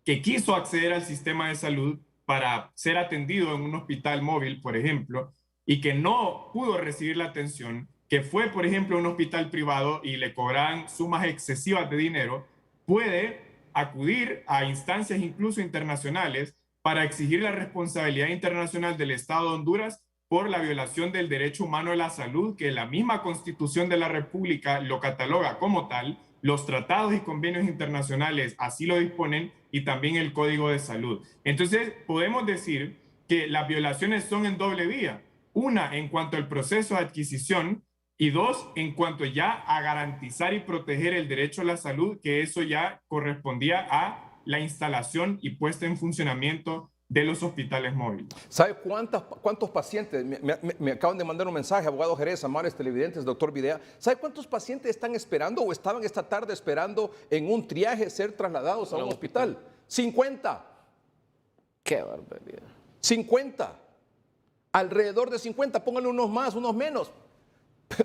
que quiso acceder al sistema de salud para ser atendido en un hospital móvil, por ejemplo, y que no pudo recibir la atención, que fue, por ejemplo, a un hospital privado y le cobraban sumas excesivas de dinero, puede acudir a instancias incluso internacionales para exigir la responsabilidad internacional del Estado de Honduras por la violación del derecho humano a la salud, que la misma Constitución de la República lo cataloga como tal, los tratados y convenios internacionales así lo disponen y también el Código de Salud. Entonces, podemos decir que las violaciones son en doble vía. Una, en cuanto al proceso de adquisición, y dos, en cuanto ya a garantizar y proteger el derecho a la salud, que eso ya correspondía a la instalación y puesta en funcionamiento de los hospitales móviles. ¿Sabe cuántos pacientes? Me acaban de mandar un mensaje, abogado Jerez, amables televidentes, doctor Videa. ¿Sabe cuántos pacientes están esperando o estaban esta tarde esperando en un triaje ser trasladados a un hospital? 50. Qué barbaridad. 50. Alrededor de 50, pónganle unos más, unos menos.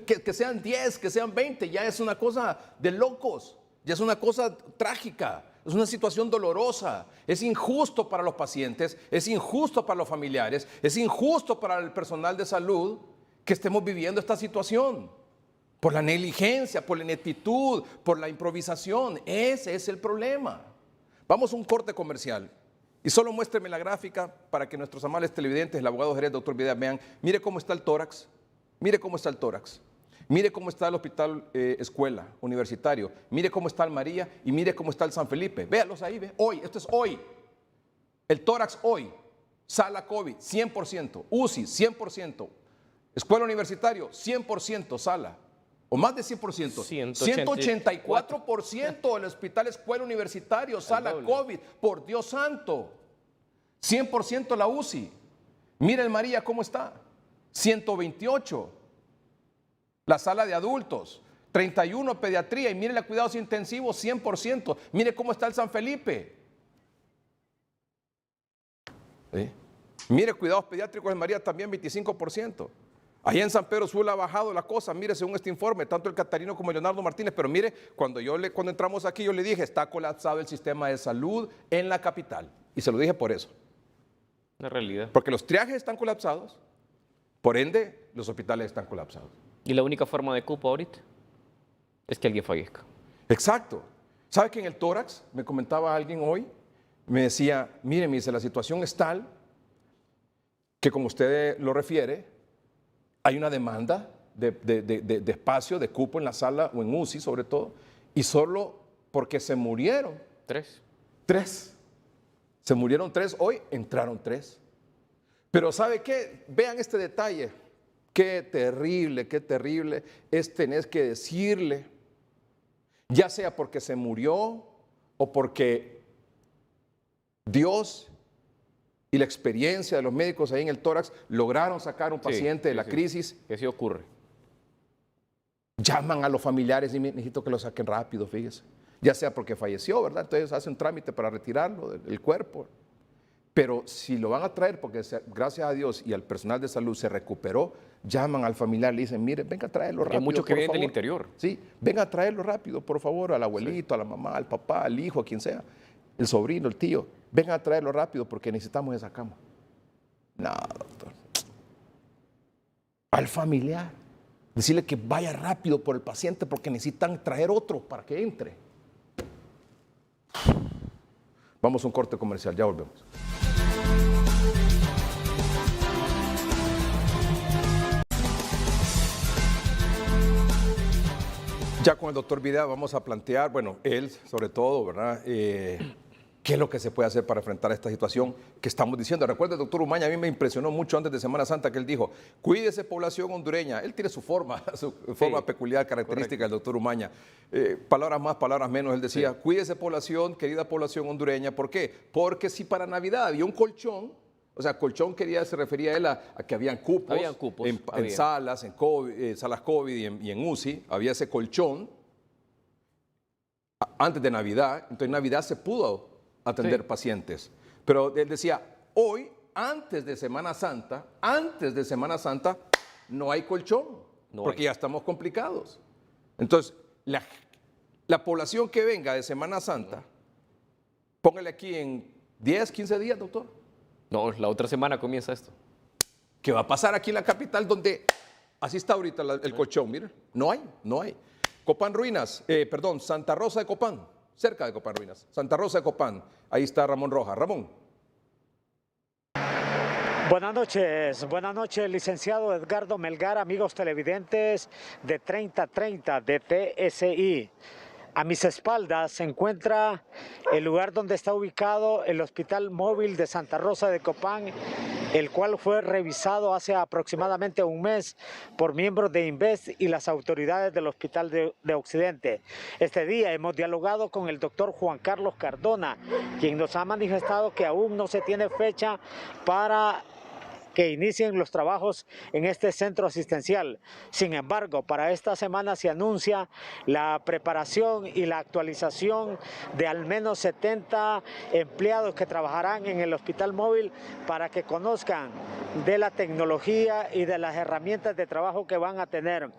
Que sean 10, que sean 20, ya es una cosa de locos, ya es una cosa trágica, es una situación dolorosa, es injusto para los pacientes, es injusto para los familiares, es injusto para el personal de salud que estemos viviendo esta situación, por la negligencia, por la ineptitud, por la improvisación. Ese es el problema. Vamos a un corte comercial y solo muéstreme la gráfica para que nuestros amables televidentes, el abogado Jerez, doctor Videa, vean, mire cómo está el tórax. Mire cómo está el tórax, mire cómo está el hospital escuela universitario, mire cómo está el María y mire cómo está el San Felipe. Véalos ahí, ve. Hoy, esto es hoy. El tórax hoy, sala COVID, 100%, UCI, 100%, escuela universitario, 100% sala, o más de 100%. 184% el hospital escuela universitario, sala COVID, por Dios santo. 100% la UCI. Mire el María cómo está. 128, la sala de adultos, 31 pediatría y mire los cuidados intensivos 100%, mire cómo está el San Felipe. Mire cuidados pediátricos en María también 25%. Allá en San Pedro Sula ha bajado la cosa, mire según este informe, tanto el Catarino como el Leonardo Martínez, pero mire, cuando entramos aquí yo le dije, está colapsado el sistema de salud en la capital y se lo dije por eso. La realidad. Porque los triajes están colapsados. Por ende, los hospitales están colapsados. Y la única forma de cupo ahorita es que alguien fallezca. Exacto. ¿Sabe que en el tórax, me comentaba alguien hoy, me decía, mire, me dice, la situación es tal que como usted lo refiere, hay una demanda de espacio, de cupo en la sala o en UCI sobre todo, y solo porque se murieron. 3. Se murieron 3, hoy entraron 3. Pero ¿sabe qué? Vean este detalle. Qué terrible es tener que decirle, ya sea porque se murió o porque Dios y la experiencia de los médicos ahí en el tórax lograron sacar un paciente de la crisis. Que sí ocurre. Llaman a los familiares y necesito que lo saquen rápido, fíjese. Ya sea porque falleció, ¿verdad? Entonces hacen trámite para retirarlo del cuerpo. Pero si lo van a traer porque gracias a Dios y al personal de salud se recuperó, llaman al familiar, le dicen, mire, venga a traerlo rápido. Hay muchos que vienen del interior. Sí, venga a traerlo rápido, por favor, al abuelito, a la mamá, al papá, al hijo, a quien sea, el sobrino, el tío. Venga a traerlo rápido porque necesitamos esa cama. No, doctor. Al familiar. Decirle que vaya rápido por el paciente porque necesitan traer otro para que entre. Vamos a un corte comercial, ya volvemos. Ya con el doctor Videa vamos a plantear, bueno, él sobre todo, ¿verdad? ¿Qué es lo que se puede hacer para enfrentar esta situación que estamos diciendo? Recuerda, el doctor Umaña, a mí me impresionó mucho antes de Semana Santa que él dijo, cuídese población hondureña. Él tiene su forma peculiar, característica, correcto. El doctor Umaña. Palabras más, palabras menos, él decía, cuídese población, querida población hondureña. ¿Por qué? Porque si para Navidad había un colchón, o sea, colchón se refería a él a que habían cupos, en salas, en COVID, salas COVID y en UCI, había ese colchón antes de Navidad, entonces en Navidad se pudo atender pacientes. Pero él decía, hoy, antes de Semana Santa, no hay colchón, porque ya estamos complicados. Entonces, la población que venga de Semana Santa, póngale aquí en 10, 15 días, doctor. No, la otra semana comienza esto. ¿Qué va a pasar aquí en la capital donde así está ahorita el colchón? Mire, no hay. Copán Ruinas, Santa Rosa de Copán. Cerca de Copán Ruinas, Santa Rosa de Copán. Ahí está Ramón Rojas. Ramón. Buenas noches, licenciado Edgardo Melgar, amigos televidentes de 3030 de TSI. A mis espaldas se encuentra el lugar donde está ubicado el Hospital Móvil de Santa Rosa de Copán, el cual fue revisado hace aproximadamente un mes por miembros de Invest y las autoridades del Hospital de Occidente. Este día hemos dialogado con el doctor Juan Carlos Cardona, quien nos ha manifestado que aún no se tiene fecha para que inicien los trabajos en este centro asistencial. Sin embargo, para esta semana se anuncia la preparación y la actualización de al menos 70 empleados que trabajarán en el hospital móvil para que conozcan de la tecnología y de las herramientas de trabajo que van a tener.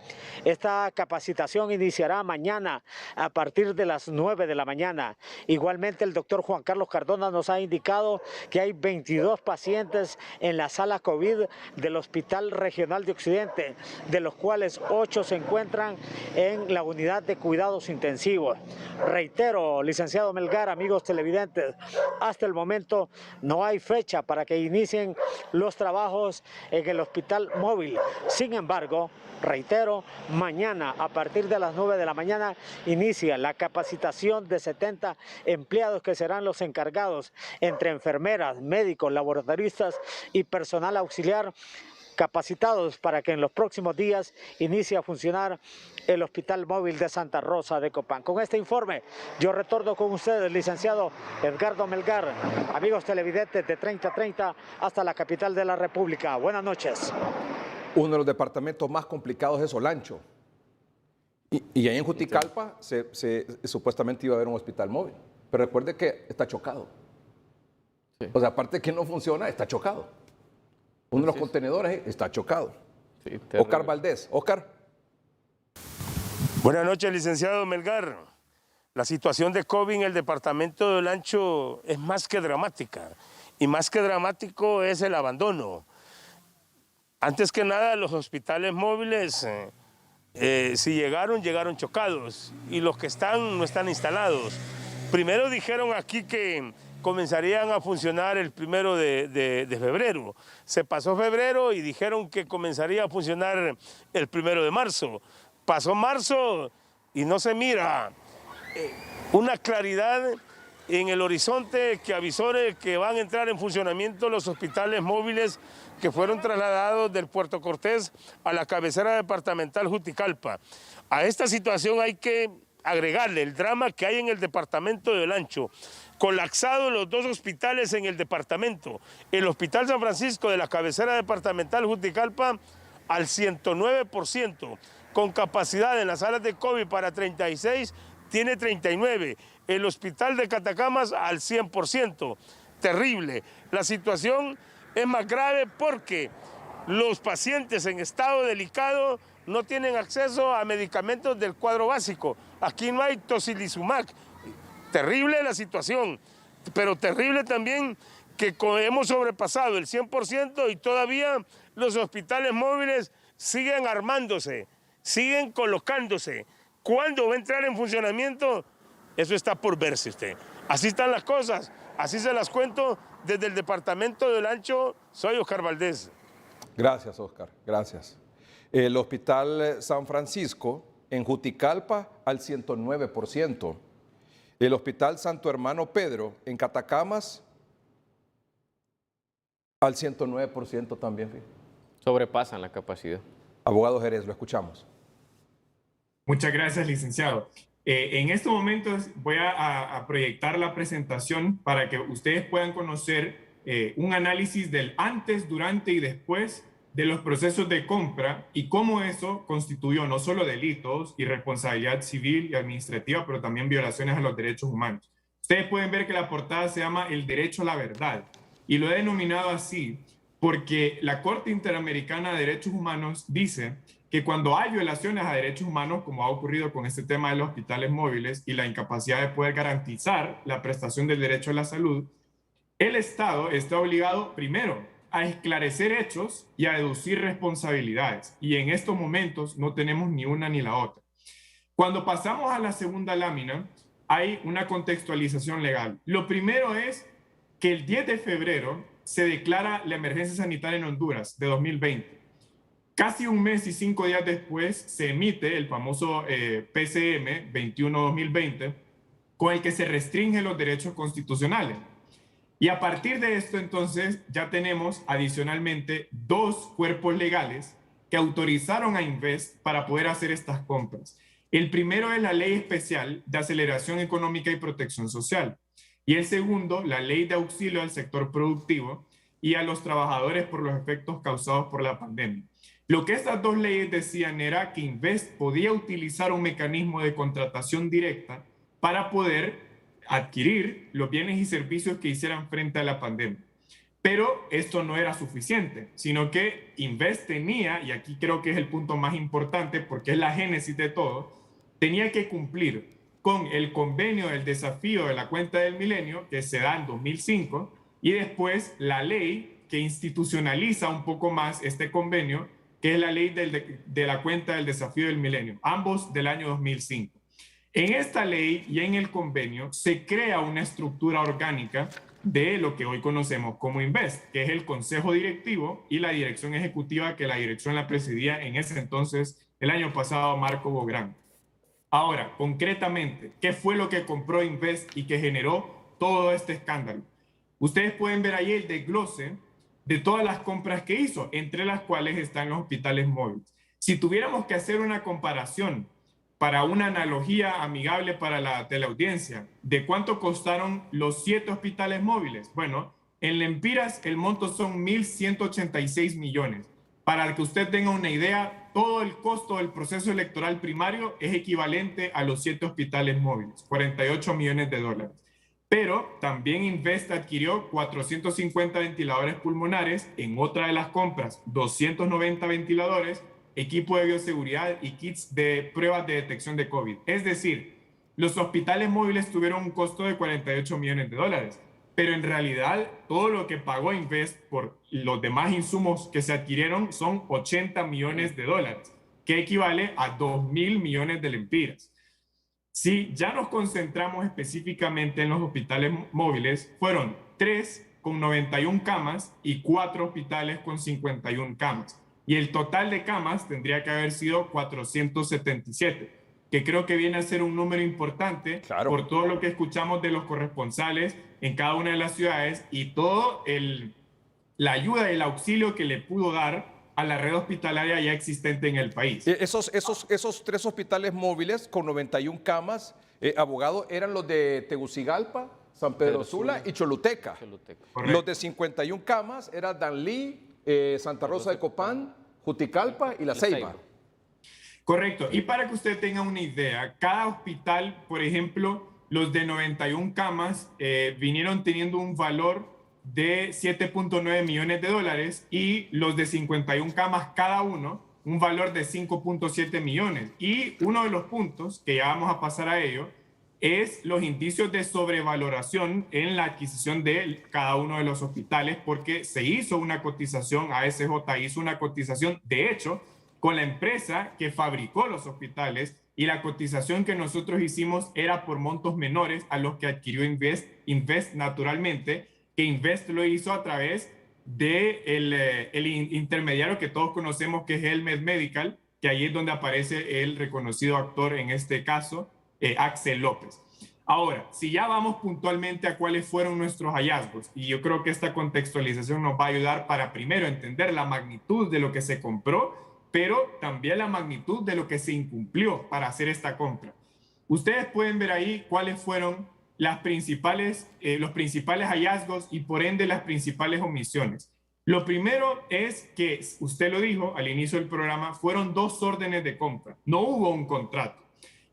Esta capacitación iniciará mañana a partir de las 9 de la mañana. Igualmente, el doctor Juan Carlos Cardona nos ha indicado que hay 22 pacientes en la sala COVID del Hospital Regional de Occidente, de los cuales 8 se encuentran en la unidad de cuidados intensivos. Reitero, licenciado Melgar, amigos televidentes, hasta el momento no hay fecha para que inicien los trabajos en el hospital móvil. Sin embargo, reitero, mañana a partir de las 9 de la mañana inicia la capacitación de 70 empleados que serán los encargados entre enfermeras, médicos, laboratoristas y personal auxiliar capacitados para que en los próximos días inicie a funcionar el Hospital Móvil de Santa Rosa de Copán. Con este informe yo retorno con ustedes, licenciado Edgardo Melgar, amigos televidentes de 3030 hasta la capital de la República. Buenas noches. Uno de los departamentos más complicados es Olancho. Y ahí en Juticalpa supuestamente iba a haber un hospital móvil. Pero recuerde que está chocado. Sí. O sea, aparte de que no funciona, está chocado. Uno de los contenedores está chocado. Sí, Oscar Valdés. Oscar. Buenas noches, licenciado Melgar. La situación de COVID en el departamento de Olancho es más que dramática. Y más que dramático es el abandono. Antes que nada, los hospitales móviles, si llegaron chocados. Y los que están, no están instalados. Primero dijeron aquí que comenzarían a funcionar el 1 de febrero. Se pasó febrero y dijeron que comenzaría a funcionar el 1 de marzo. Pasó marzo y no se mira una claridad en el horizonte que avisore que van a entrar en funcionamiento los hospitales móviles que fueron trasladados del Puerto Cortés a la cabecera departamental Juticalpa. A esta situación hay que agregarle el drama que hay en el departamento de Olancho. Colapsados los 2 hospitales en el departamento. El Hospital San Francisco de la cabecera departamental Juticalpa al 109%, con capacidad en las salas de COVID para 36, tiene 39. El Hospital de Catacamas al 100%. Terrible. La situación es más grave porque los pacientes en estado delicado no tienen acceso a medicamentos del cuadro básico. Aquí no hay tocilizumab. Terrible la situación, pero terrible también que hemos sobrepasado el 100% y todavía los hospitales móviles siguen armándose. siguen colocándose. ¿Cuándo va a entrar en funcionamiento? Eso está por verse usted. Así están las cosas, así se las cuento desde el departamento del Ancho. Soy Oscar Valdés. Gracias, Oscar, gracias. El Hospital San Francisco en Juticalpa al 109%. El Hospital Santo Hermano Pedro en Catacamas al 109% también. Sobrepasan la capacidad. Abogado Jerez, lo escuchamos. Muchas gracias, licenciado. En estos momentos voy a proyectar la presentación para que ustedes puedan conocer un análisis del antes, durante y después de los procesos de compra y cómo eso constituyó no solo delitos y responsabilidad civil y administrativa, pero también violaciones a los derechos humanos. Ustedes pueden ver que la portada se llama El derecho a la verdad y lo he denominado así porque la Corte Interamericana de Derechos Humanos dice que cuando hay violaciones a derechos humanos, como ha ocurrido con este tema de los hospitales móviles y la incapacidad de poder garantizar la prestación del derecho a la salud, el Estado está obligado, primero, a esclarecer hechos y a deducir responsabilidades. Y en estos momentos no tenemos ni una ni la otra. Cuando pasamos a la segunda lámina, hay una contextualización legal. Lo primero es que el 10 de febrero se declara la emergencia sanitaria en Honduras de 2020. Casi un mes y 5 días después se emite el famoso PCM 21-2020, con el que se restringen los derechos constitucionales. Y a partir de esto, entonces, ya tenemos adicionalmente 2 cuerpos legales que autorizaron a Invest para poder hacer estas compras. El primero es la Ley Especial de Aceleración Económica y Protección Social. Y el segundo, la Ley de Auxilio al Sector Productivo y a los trabajadores por los efectos causados por la pandemia. Lo que estas 2 leyes decían era que Invest podía utilizar un mecanismo de contratación directa para poder adquirir los bienes y servicios que hicieran frente a la pandemia. Pero esto no era suficiente, sino que Invest tenía, y aquí creo que es el punto más importante porque es la génesis de todo, tenía que cumplir con el convenio del desafío de la cuenta del milenio que se da en 2005 y después la ley que institucionaliza un poco más este convenio, que es la ley de la cuenta del desafío del milenio, ambos del año 2005. En esta ley y en el convenio se crea una estructura orgánica de lo que hoy conocemos como Invest, que es el consejo directivo y la dirección ejecutiva, que la dirección la presidía en ese entonces, el año pasado, Marco Bográn. Ahora, concretamente, ¿qué fue lo que compró Invest y que generó todo este escándalo? Ustedes pueden ver ahí el desglose de todas las compras que hizo, entre las cuales están los hospitales móviles. Si tuviéramos que hacer una comparación para una analogía amigable para la teleaudiencia, ¿de cuánto costaron los 7 hospitales móviles? Bueno, en Lempiras el monto son 1.186 millones. Para que usted tenga una idea, todo el costo del proceso electoral primario es equivalente a los 7 hospitales móviles, 48 millones de dólares. Pero también Invest adquirió 450 ventiladores pulmonares, en otra de las compras 290 ventiladores, equipo de bioseguridad y kits de pruebas de detección de COVID. Es decir, los hospitales móviles tuvieron un costo de 48 millones de dólares, pero en realidad todo lo que pagó Invest por los demás insumos que se adquirieron son 80 millones de dólares, que equivale a 2.000 millones de lempiras. Si ya nos concentramos específicamente en los hospitales móviles, fueron 3 con 91 camas y 4 hospitales con 51 camas. Y el total de camas tendría que haber sido 477, que creo que viene a ser un número importante, claro, por todo lo que escuchamos de los corresponsales en cada una de las ciudades y todo la ayuda y el auxilio que le pudo dar a la red hospitalaria ya existente en el país. Esos 3 hospitales móviles con 91 camas, abogado, eran los de Tegucigalpa, San Pedro Sula y Choluteca. Los de 51 camas eran Danlí, Santa Rosa de Copán, Juticalpa y La Ceiba. Correcto. Y para que usted tenga una idea, cada hospital, por ejemplo, los de 91 camas vinieron teniendo un valor de 7.9 millones de dólares y los de 51 camas cada uno un valor de 5.7 millones. Y uno de los puntos, que ya vamos a pasar a ello, es los indicios de sobrevaloración en la adquisición de cada uno de los hospitales, porque se hizo una cotización, ASJ hizo una cotización, de hecho, con la empresa que fabricó los hospitales, y la cotización que nosotros hicimos era por montos menores a los que adquirió Invest naturalmente, que Invest lo hizo a través de el intermediario que todos conocemos, que es Elmed Medical, que ahí es donde aparece el reconocido actor, en este caso, Axel López. Ahora, si ya vamos puntualmente a cuáles fueron nuestros hallazgos, y yo creo que esta contextualización nos va a ayudar para primero entender la magnitud de lo que se compró, pero también la magnitud de lo que se incumplió para hacer esta compra. Ustedes pueden ver ahí cuáles fueron los principales hallazgos y por ende las principales omisiones. Lo primero es que, usted lo dijo al inicio del programa, fueron 2 órdenes de compra, no hubo un contrato.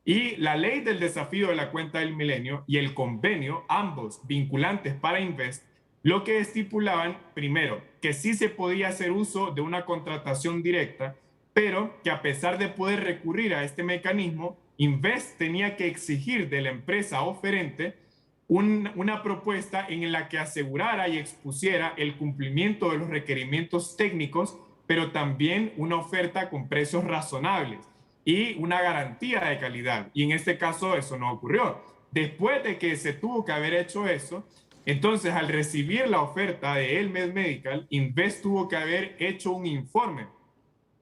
Y la ley del desafío de la cuenta del milenio y el convenio, ambos vinculantes para Invest, lo que estipulaban, primero, que sí se podía hacer uso de una contratación directa, pero que a pesar de poder recurrir a este mecanismo, Invest tenía que exigir de la empresa oferente una propuesta en la que asegurara y expusiera el cumplimiento de los requerimientos técnicos, pero también una oferta con precios razonables y una garantía de calidad. Y en este caso eso no ocurrió. Después de que se tuvo que haber hecho eso, entonces al recibir la oferta de Elmed Medical, Invest tuvo que haber hecho un informe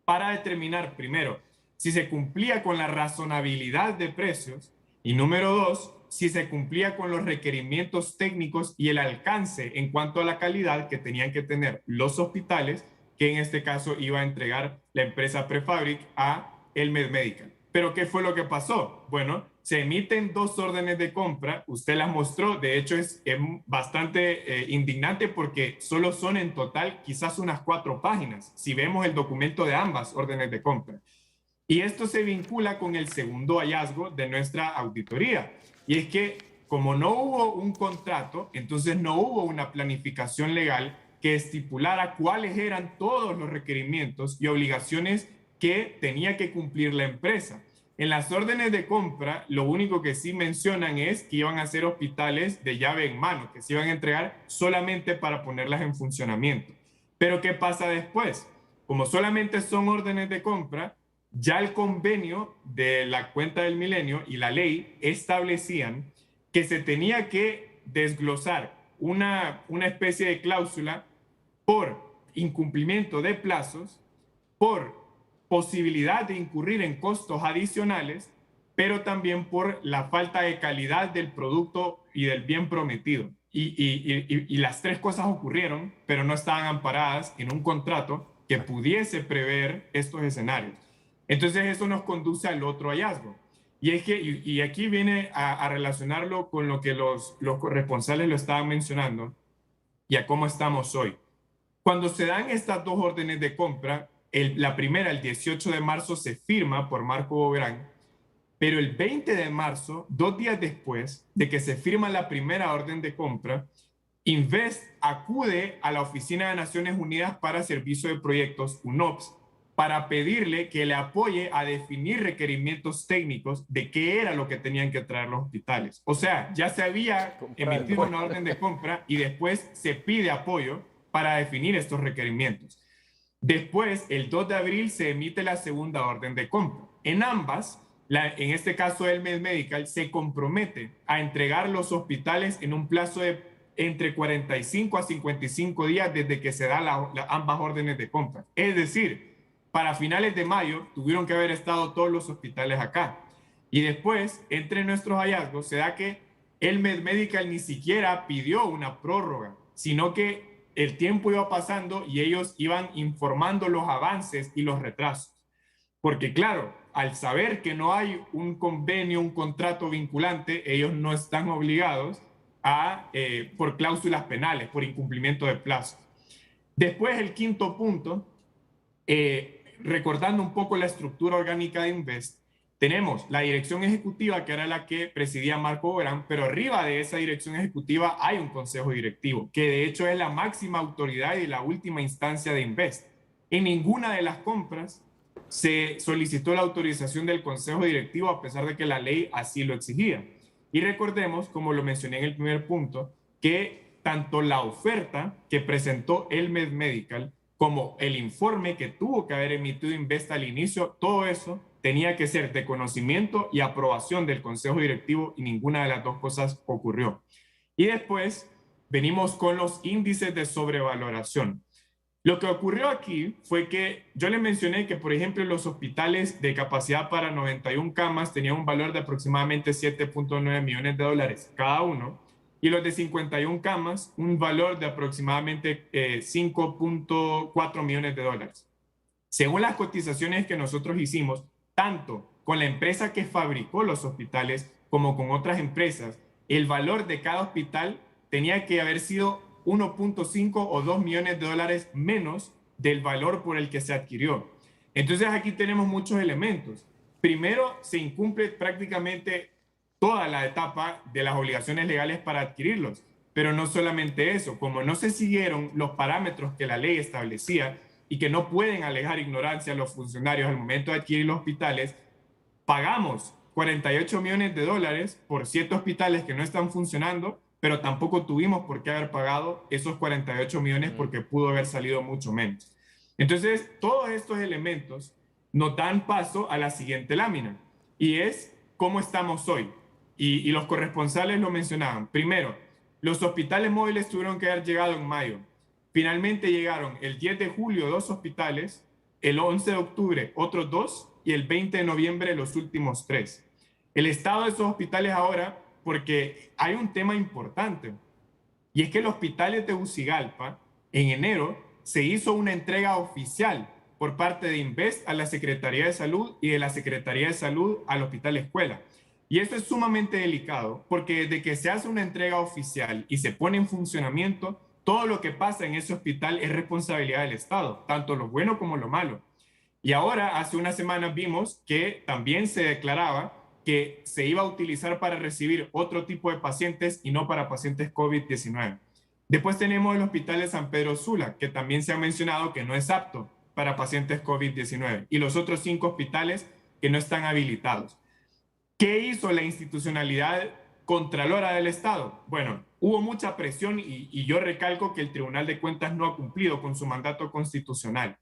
para determinar, primero, si se cumplía con la razonabilidad de precios y número 2, si se cumplía con los requerimientos técnicos y el alcance en cuanto a la calidad que tenían que tener los hospitales, que en este caso iba a entregar la empresa Prefabric a Elmed Medical. ¿Pero qué fue lo que pasó? Bueno, se emiten 2 órdenes de compra, usted las mostró, de hecho es bastante indignante porque solo son en total quizás unas 4 páginas, si vemos el documento de ambas órdenes de compra. Y esto se vincula con el segundo hallazgo de nuestra auditoría, y es que como no hubo un contrato, entonces no hubo una planificación legal que estipulara cuáles eran todos los requerimientos y obligaciones que tenía que cumplir la empresa. En las órdenes de compra, lo único que sí mencionan es que iban a ser hospitales de llave en mano, que se iban a entregar solamente para ponerlas en funcionamiento. Pero ¿qué pasa después? Como solamente son órdenes de compra, ya el convenio de la cuenta del milenio y la ley establecían que se tenía que desglosar una especie de cláusula por incumplimiento de plazos, por posibilidad de incurrir en costos adicionales, pero también por la falta de calidad del producto y del bien prometido. Y las 3 cosas ocurrieron, pero no estaban amparadas en un contrato que pudiese prever estos escenarios. Entonces eso nos conduce al otro hallazgo. Y es que, y aquí viene a relacionarlo con lo que los corresponsales lo estaban mencionando y a cómo estamos hoy. Cuando se dan estas 2 órdenes de compra, la primera, el 18 de marzo, se firma por Marco Boberán, pero el 20 de marzo, 2 días después de que se firma la primera orden de compra, Invest acude a la Oficina de Naciones Unidas para Servicio de Proyectos, UNOPS, para pedirle que le apoye a definir requerimientos técnicos de qué era lo que tenían que traer los hospitales. O sea, ya se había emitido una orden de compra y después se pide apoyo para definir estos requerimientos. Después, el 2 de abril, se emite la segunda orden de compra. En ambas, en este caso Elmed Medical, se compromete a entregar los hospitales en un plazo de entre 45 a 55 días desde que se dan ambas órdenes de compra. Es decir, para finales de mayo tuvieron que haber estado todos los hospitales acá. Y después, entre nuestros hallazgos, se da que Elmed Medical ni siquiera pidió una prórroga, sino que el tiempo iba pasando y ellos iban informando los avances y los retrasos. Porque claro, al saber que no hay un convenio, un contrato vinculante, ellos no están obligados por cláusulas penales, por incumplimiento de plazo. Después, el quinto punto, recordando un poco la estructura orgánica de Invest, tenemos la dirección ejecutiva, que era la que presidía Marco Boberán, pero arriba de esa dirección ejecutiva hay un consejo directivo, que de hecho es la máxima autoridad y la última instancia de Invest. En ninguna de las compras se solicitó la autorización del consejo directivo, a pesar de que la ley así lo exigía. Y recordemos, como lo mencioné en el primer punto, que tanto la oferta que presentó Elmed Medical como el informe que tuvo que haber emitido Investa al inicio, todo eso tenía que ser de conocimiento y aprobación del Consejo Directivo y ninguna de las dos cosas ocurrió. Y después venimos con los índices de sobrevaloración. Lo que ocurrió aquí fue que yo le mencioné que, por ejemplo, los hospitales de capacidad para 91 camas tenían un valor de aproximadamente 7.9 millones de dólares cada uno, y los de 51 camas un valor de aproximadamente 5.4 millones de dólares. Según las cotizaciones que nosotros hicimos, tanto con la empresa que fabricó los hospitales como con otras empresas, el valor de cada hospital tenía que haber sido 1.5 o 2 millones de dólares menos del valor por el que se adquirió. Entonces aquí tenemos muchos elementos. Primero, se incumple prácticamente toda la etapa de las obligaciones legales para adquirirlos. Pero no solamente eso, como no se siguieron los parámetros que la ley establecía y que no pueden alegar ignorancia a los funcionarios al momento de adquirir los hospitales, pagamos 48 millones de dólares por 7 hospitales que no están funcionando, pero tampoco tuvimos por qué haber pagado esos 48 millones porque pudo haber salido mucho menos. Entonces, todos estos elementos nos dan paso a la siguiente lámina, y es cómo estamos hoy. Y los corresponsales lo mencionaban. Primero, los hospitales móviles tuvieron que haber llegado en mayo. Finalmente llegaron el 10 de julio 2 hospitales, el 11 de octubre otros 2 y el 20 de noviembre los últimos 3. El estado de esos hospitales ahora, porque hay un tema importante, y es que el hospital de Tegucigalpa, en enero, se hizo una entrega oficial por parte de Invest a la Secretaría de Salud y de la Secretaría de Salud al Hospital Escuela. Y esto es sumamente delicado, porque desde que se hace una entrega oficial y se pone en funcionamiento, todo lo que pasa en ese hospital es responsabilidad del Estado, tanto lo bueno como lo malo. Y ahora, hace unas semanas vimos que también se declaraba que se iba a utilizar para recibir otro tipo de pacientes y no para pacientes COVID-19. Después tenemos el Hospital de San Pedro Sula, que también se ha mencionado que no es apto para pacientes COVID-19, y los otros 5 hospitales que no están habilitados. ¿Qué hizo la institucionalidad contralora del Estado? Bueno, hubo mucha presión y yo recalco que el Tribunal de Cuentas no ha cumplido con su mandato constitucional,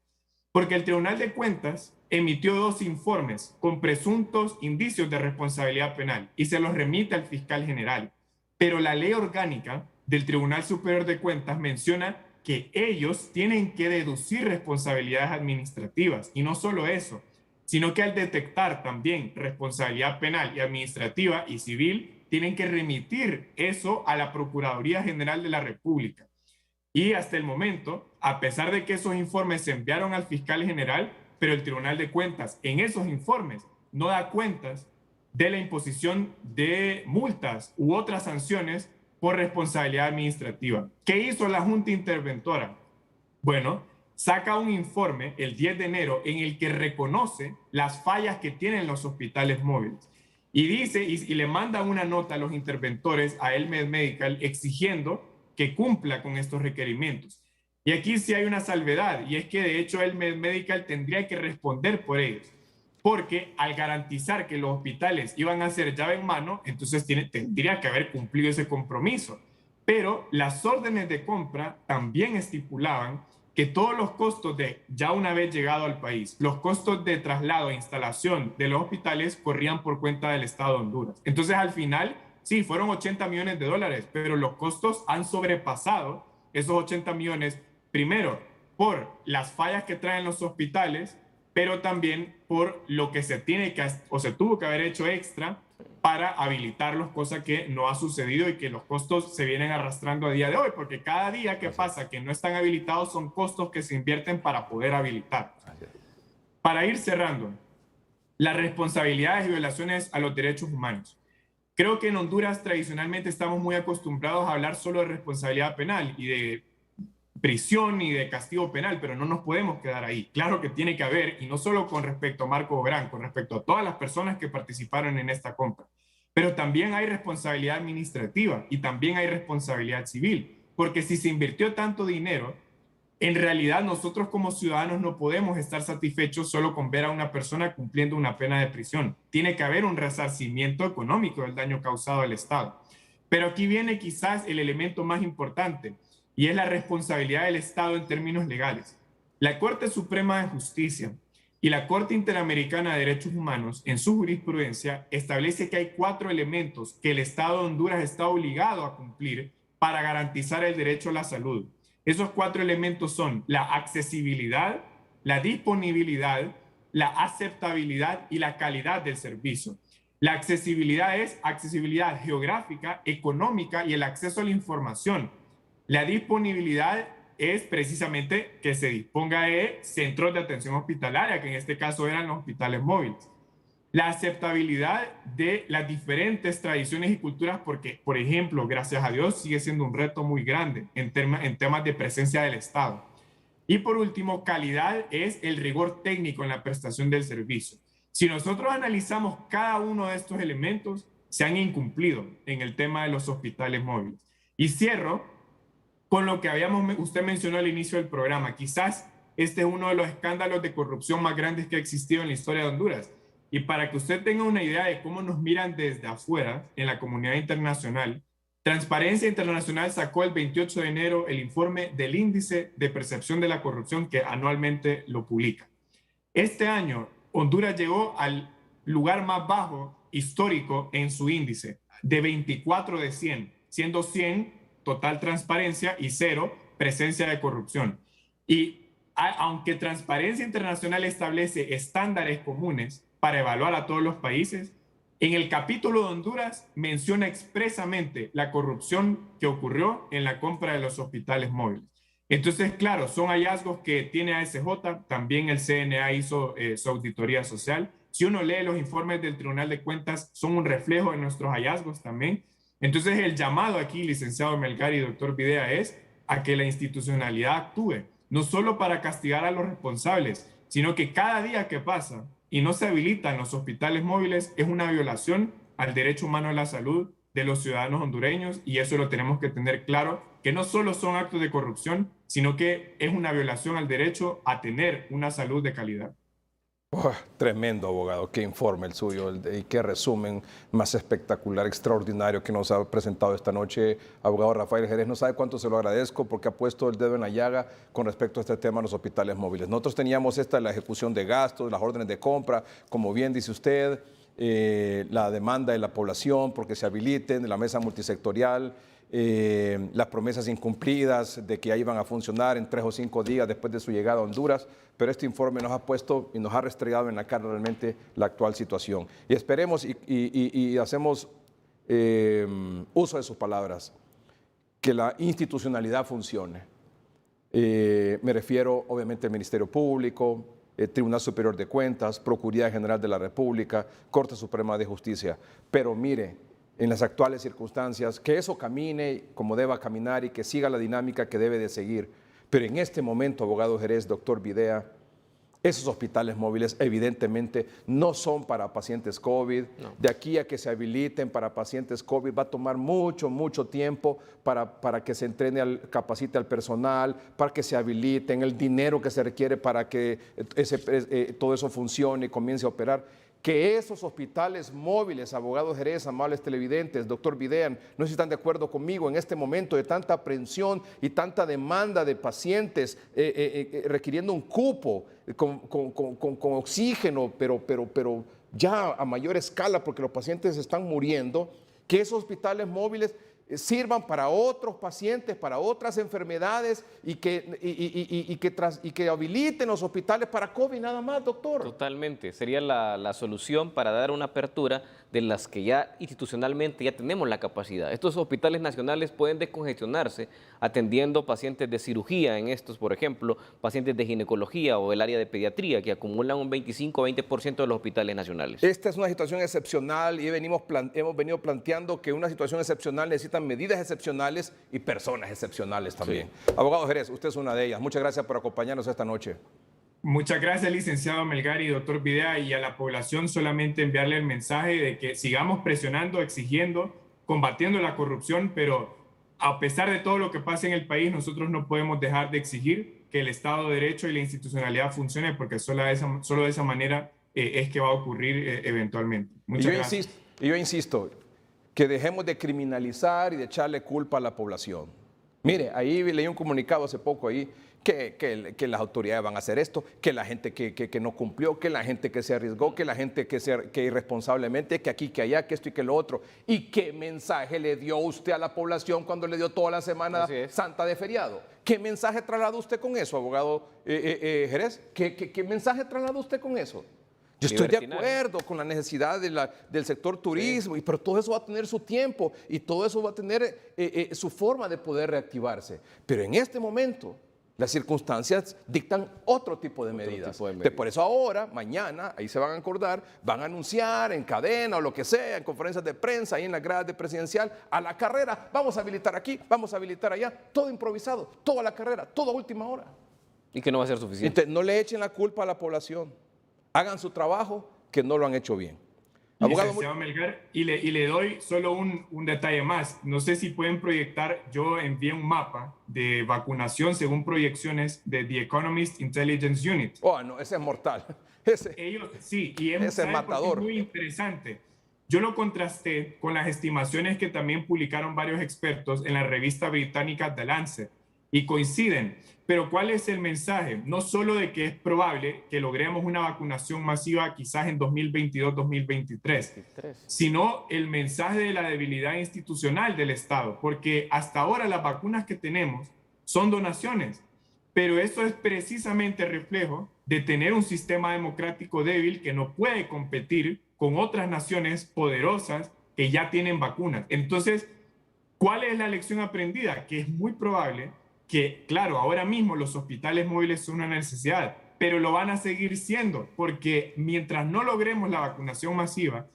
porque el Tribunal de Cuentas emitió 2 informes con presuntos indicios de responsabilidad penal y se los remite al fiscal general. Pero la ley orgánica del Tribunal Superior de Cuentas menciona que ellos tienen que deducir responsabilidades administrativas, y no solo eso, sino que al detectar también responsabilidad penal y administrativa y civil, tienen que remitir eso a la Procuraduría General de la República. Y hasta el momento, a pesar de que esos informes se enviaron al fiscal general, pero el Tribunal de Cuentas en esos informes no da cuentas de la imposición de multas u otras sanciones por responsabilidad administrativa. ¿Qué hizo la Junta Interventora? Bueno, saca un informe el 10 de enero en el que reconoce las fallas que tienen los hospitales móviles y dice, y le manda una nota a los interventores, a Elmed Medical, exigiendo que cumpla con estos requerimientos. Y aquí sí hay una salvedad, y es que de hecho Elmed Medical tendría que responder por ellos, porque al garantizar que los hospitales iban a ser llave en mano, entonces tendría que haber cumplido ese compromiso. Pero las órdenes de compra también estipulaban que todos los costos de, ya una vez llegado al país, los costos de traslado e instalación de los hospitales corrían por cuenta del Estado de Honduras. Entonces, al final, sí, fueron 80 millones de dólares, pero los costos han sobrepasado esos 80 millones, primero, por las fallas que traen los hospitales, pero también por lo que se tiene que, o se tuvo que haber hecho extra para habilitarlos, cosa que no ha sucedido y que los costos se vienen arrastrando a día de hoy, porque cada día que pasa que no están habilitados son costos que se invierten para poder habilitar. Para ir cerrando, las responsabilidades y violaciones a los derechos humanos. Creo que en Honduras tradicionalmente estamos muy acostumbrados a hablar solo de responsabilidad penal y de prisión y de castigo penal, pero no nos podemos quedar ahí. Claro que tiene que haber, y no solo con respecto a Marco Ográn, con respecto a todas las personas que participaron en esta compra, pero también hay responsabilidad administrativa y también hay responsabilidad civil, porque si se invirtió tanto dinero, en realidad nosotros como ciudadanos no podemos estar satisfechos solo con ver a una persona cumpliendo una pena de prisión. Tiene que haber un resarcimiento económico del daño causado al Estado. Pero aquí viene quizás el elemento más importante, y es la responsabilidad del Estado en términos legales. La Corte Suprema de Justicia y la Corte Interamericana de Derechos Humanos, en su jurisprudencia, establece que hay 4 elementos que el Estado de Honduras está obligado a cumplir para garantizar el derecho a la salud. Esos 4 elementos son la accesibilidad, la disponibilidad, la aceptabilidad y la calidad del servicio. La accesibilidad es accesibilidad geográfica, económica y el acceso a la información. La disponibilidad es precisamente que se disponga de centros de atención hospitalaria, que en este caso eran los hospitales móviles. La aceptabilidad de las diferentes tradiciones y culturas, porque, por ejemplo, gracias a Dios, sigue siendo un reto muy grande en temas de presencia del Estado. Y por último, calidad es el rigor técnico en la prestación del servicio. Si nosotros analizamos cada uno de estos elementos, se han incumplido en el tema de los hospitales móviles. Y cierro con lo que usted mencionó al inicio del programa. Quizás este es uno de los escándalos de corrupción más grandes que ha existido en la historia de Honduras. Y para que usted tenga una idea de cómo nos miran desde afuera en la comunidad internacional, Transparencia Internacional sacó el 28 de enero el informe del Índice de Percepción de la Corrupción que anualmente lo publica. Este año, Honduras llegó al lugar más bajo histórico en su índice, de 24 de 100, siendo 100 total transparencia y 0 presencia de corrupción. Y aunque Transparencia Internacional establece estándares comunes para evaluar a todos los países, en el capítulo de Honduras menciona expresamente la corrupción que ocurrió en la compra de los hospitales móviles. Entonces, claro, son hallazgos que tiene ASJ, también el CNA hizo su auditoría social. Si uno lee los informes del Tribunal de Cuentas, son un reflejo de nuestros hallazgos también. Entonces, el llamado aquí, licenciado Melgar y doctor Videa, es a que la institucionalidad actúe, no solo para castigar a los responsables, sino que cada día que pasa y no se habilitan los hospitales móviles es una violación al derecho humano a la salud de los ciudadanos hondureños, y eso lo tenemos que tener claro, que no solo son actos de corrupción, sino que es una violación al derecho a tener una salud de calidad. Tremendo, abogado, qué informe el suyo y qué resumen más espectacular, extraordinario que nos ha presentado esta noche, abogado Rafael Jerez. No sabe cuánto se lo agradezco porque ha puesto el dedo en la llaga con respecto a este tema de los hospitales móviles. Nosotros teníamos la ejecución de gastos, las órdenes de compra, como bien dice usted, la demanda de la población porque se habiliten, la mesa multisectorial, las promesas incumplidas de que ya iban a funcionar en 3 o 5 días después de su llegada a Honduras, pero este informe nos ha puesto y nos ha restregado en la cara realmente la actual situación. Y esperemos y hacemos uso de sus palabras, que la institucionalidad funcione. Me refiero obviamente al Ministerio Público, Tribunal Superior de Cuentas, Procuraduría General de la República, Corte Suprema de Justicia, pero mire, en las actuales circunstancias, que eso camine como deba caminar y que siga la dinámica que debe de seguir. Pero en este momento, abogado Jerez, doctor Videa, esos hospitales móviles evidentemente no son para pacientes COVID. No. De aquí a que se habiliten para pacientes COVID va a tomar mucho tiempo para que se entrene, capacite al personal, para que se habiliten, el dinero que se requiere para que todo eso funcione y comience a operar. Que esos hospitales móviles, abogado Jerez, amables televidentes, doctor Videa, no sé si están de acuerdo conmigo, en este momento de tanta aprehensión y tanta demanda de pacientes requiriendo un cupo con oxígeno, pero ya a mayor escala porque los pacientes están muriendo, que esos hospitales móviles sirvan para otros pacientes, para otras enfermedades y que habiliten los hospitales para COVID nada más, doctor. Totalmente, sería la solución para dar una apertura de las que ya institucionalmente ya tenemos la capacidad. Estos hospitales nacionales pueden descongestionarse atendiendo pacientes de cirugía en estos, por ejemplo, pacientes de ginecología o el área de pediatría que acumulan un 25-20% de los hospitales nacionales. Esta es una situación excepcional y hemos venido planteando que una situación excepcional necesita medidas excepcionales y personas excepcionales también. Sí. Abogado Jerez, usted es una de ellas. Muchas gracias por acompañarnos esta noche. Muchas gracias, licenciado Melgar y doctor Videa, y a la población solamente enviarle el mensaje de que sigamos presionando, exigiendo, combatiendo la corrupción, pero a pesar de todo lo que pasa en el país, nosotros no podemos dejar de exigir que el Estado de Derecho y la institucionalidad funcione, porque solo de esa manera es que va a ocurrir eventualmente. Muchas gracias. Yo insisto, que dejemos de criminalizar y de echarle culpa a la población. Mire, ahí leí un comunicado hace poco ahí que las autoridades van a hacer esto, que la gente que no cumplió, que la gente que se arriesgó, que la gente que irresponsablemente, que aquí, que allá, que esto y que lo otro. ¿Y qué mensaje le dio usted a la población cuando le dio toda la Semana Santa de feriado? ¿Qué mensaje trasladó usted con eso, abogado Jerez? ¿Qué mensaje trasladó usted con eso? Yo estoy de acuerdo con la necesidad del sector turismo, pero todo eso va a tener su tiempo y todo eso va a tener su forma de poder reactivarse. Pero en este momento, las circunstancias dictan otro tipo de medidas. Por eso ahora, mañana, ahí se van a acordar, van a anunciar en cadena o lo que sea, en conferencias de prensa, ahí en las gradas de presidencial, a la carrera, vamos a habilitar aquí, vamos a habilitar allá, todo improvisado, toda la carrera, toda última hora. Y que no va a ser suficiente. Entonces, no le echen la culpa a la población. Hagan su trabajo, que no lo han hecho bien. Abogado, licenciado Melgar, y le doy solo un detalle más. No sé si pueden proyectar, yo envié un mapa de vacunación según proyecciones de The Economist Intelligence Unit. Oh, no, ese es mortal. Sí, y ese es matador. Es muy interesante. Yo lo contrasté con las estimaciones que también publicaron varios expertos en la revista británica The Lancet, y coinciden. Pero ¿cuál es el mensaje? No solo de que es probable que logremos una vacunación masiva quizás en 2022-2023, sino el mensaje de la debilidad institucional del Estado, porque hasta ahora las vacunas que tenemos son donaciones, pero eso es precisamente reflejo de tener un sistema democrático débil que no puede competir con otras naciones poderosas que ya tienen vacunas. Entonces, ¿cuál es la lección aprendida? Que es muy probable que, claro, ahora mismo los hospitales móviles son una necesidad, pero lo van a seguir siendo, porque mientras no logremos la vacunación masiva,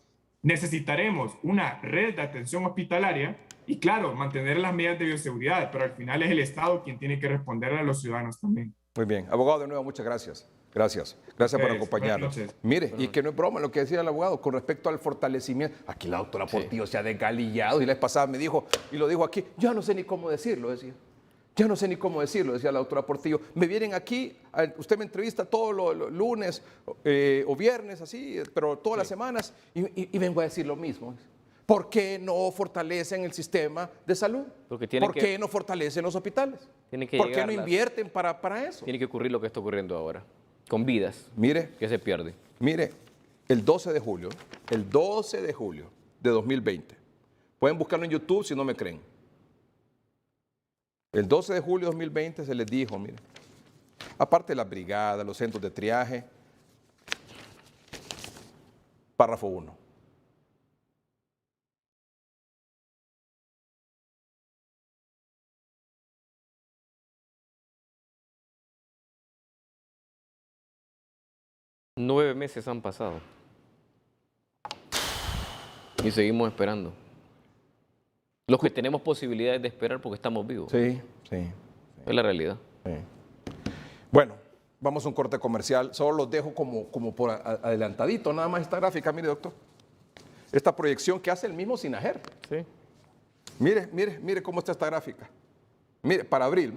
necesitaremos una red de atención hospitalaria y, claro, mantener las medidas de bioseguridad, pero al final es el Estado quien tiene que responder a los ciudadanos también. Muy bien. Abogado, de nuevo, muchas gracias. Gracias por acompañarnos. Mire, y que no es broma lo que decía el abogado con respecto al fortalecimiento. Aquí la doctora Portillo se ha desgalillado y la vez pasada me dijo, y lo dijo aquí, yo no sé ni cómo decirlo, decía. Ya no sé ni cómo decirlo, decía la doctora Portillo. Me vienen aquí, usted me entrevista todos los lunes o viernes, así, pero todas las semanas, y vengo a decir lo mismo. ¿Por qué no fortalecen el sistema de salud? ¿Por qué no fortalecen los hospitales? ¿Por qué no invierten para eso? Tiene que ocurrir lo que está ocurriendo ahora, con vidas que se pierden. Mire, el 12 de julio de 2020, pueden buscarlo en YouTube si no me creen. El 12 de julio de 2020 se les dijo, mire, aparte de las brigadas, los centros de triaje, párrafo 1. Nueve meses han pasado y seguimos esperando. Los que tenemos posibilidades de esperar porque estamos vivos. Sí. Es la realidad. Sí. Bueno, vamos a un corte comercial. Solo los dejo como por adelantadito, nada más esta gráfica, mire, doctor. Esta proyección que hace el mismo SINAGER. Sí. Mire cómo está esta gráfica. Mire, para abril,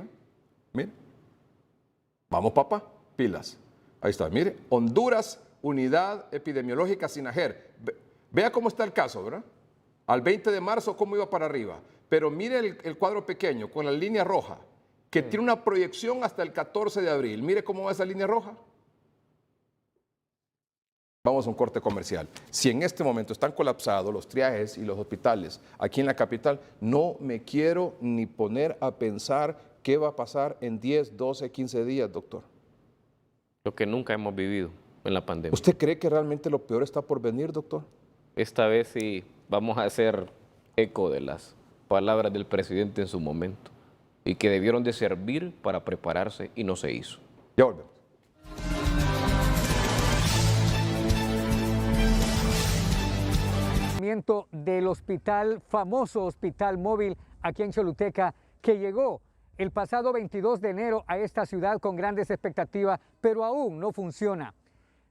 mire. Vamos, papá, pilas. Ahí está, mire. Honduras, Unidad Epidemiológica SINAGER. Vea cómo está el caso, ¿verdad? Al 20 de marzo, cómo iba para arriba. Pero mire el cuadro pequeño, con la línea roja, que tiene una proyección hasta el 14 de abril. Mire cómo va esa línea roja. Vamos a un corte comercial. Si en este momento están colapsados los triajes y los hospitales aquí en la capital, no me quiero ni poner a pensar qué va a pasar en 10, 12, 15 días, doctor. Lo que nunca hemos vivido en la pandemia. ¿Usted cree que realmente lo peor está por venir, doctor? Esta vez sí vamos a hacer eco de las palabras del presidente en su momento y que debieron de servir para prepararse y no se hizo. Ya volvemos. Del hospital, famoso hospital móvil aquí en Choluteca, que llegó el pasado 22 de enero a esta ciudad con grandes expectativas, pero aún no funciona.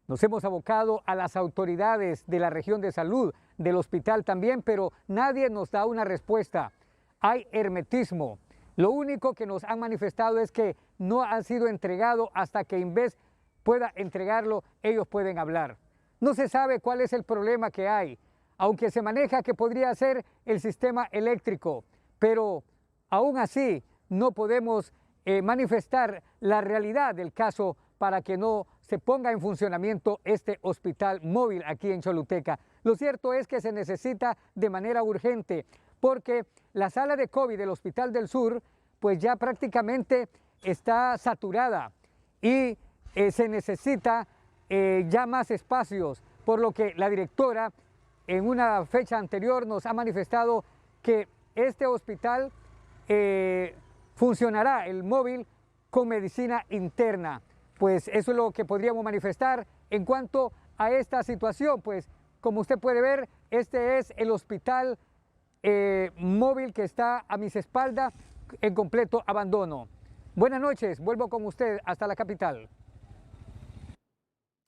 Nos hemos abocado a las autoridades de la región de salud, del hospital también, pero nadie nos da una respuesta. Hay hermetismo. Lo único que nos han manifestado es que no ha sido entregado hasta que Inves pueda entregarlo, ellos pueden hablar. No se sabe cuál es el problema que hay, aunque se maneja que podría ser el sistema eléctrico, pero aún así no podemos manifestar la realidad del caso para que no se ponga en funcionamiento este hospital móvil aquí en Choluteca. Lo cierto es que se necesita de manera urgente porque la sala de COVID del Hospital del Sur pues ya prácticamente está saturada y se necesita ya más espacios, por lo que la directora en una fecha anterior nos ha manifestado que este hospital funcionará, el móvil, con medicina interna. Pues eso es lo que podríamos manifestar en cuanto a esta situación. Pues como usted puede ver, este es el hospital móvil que está a mis espaldas en completo abandono. Buenas noches, vuelvo con usted hasta la capital.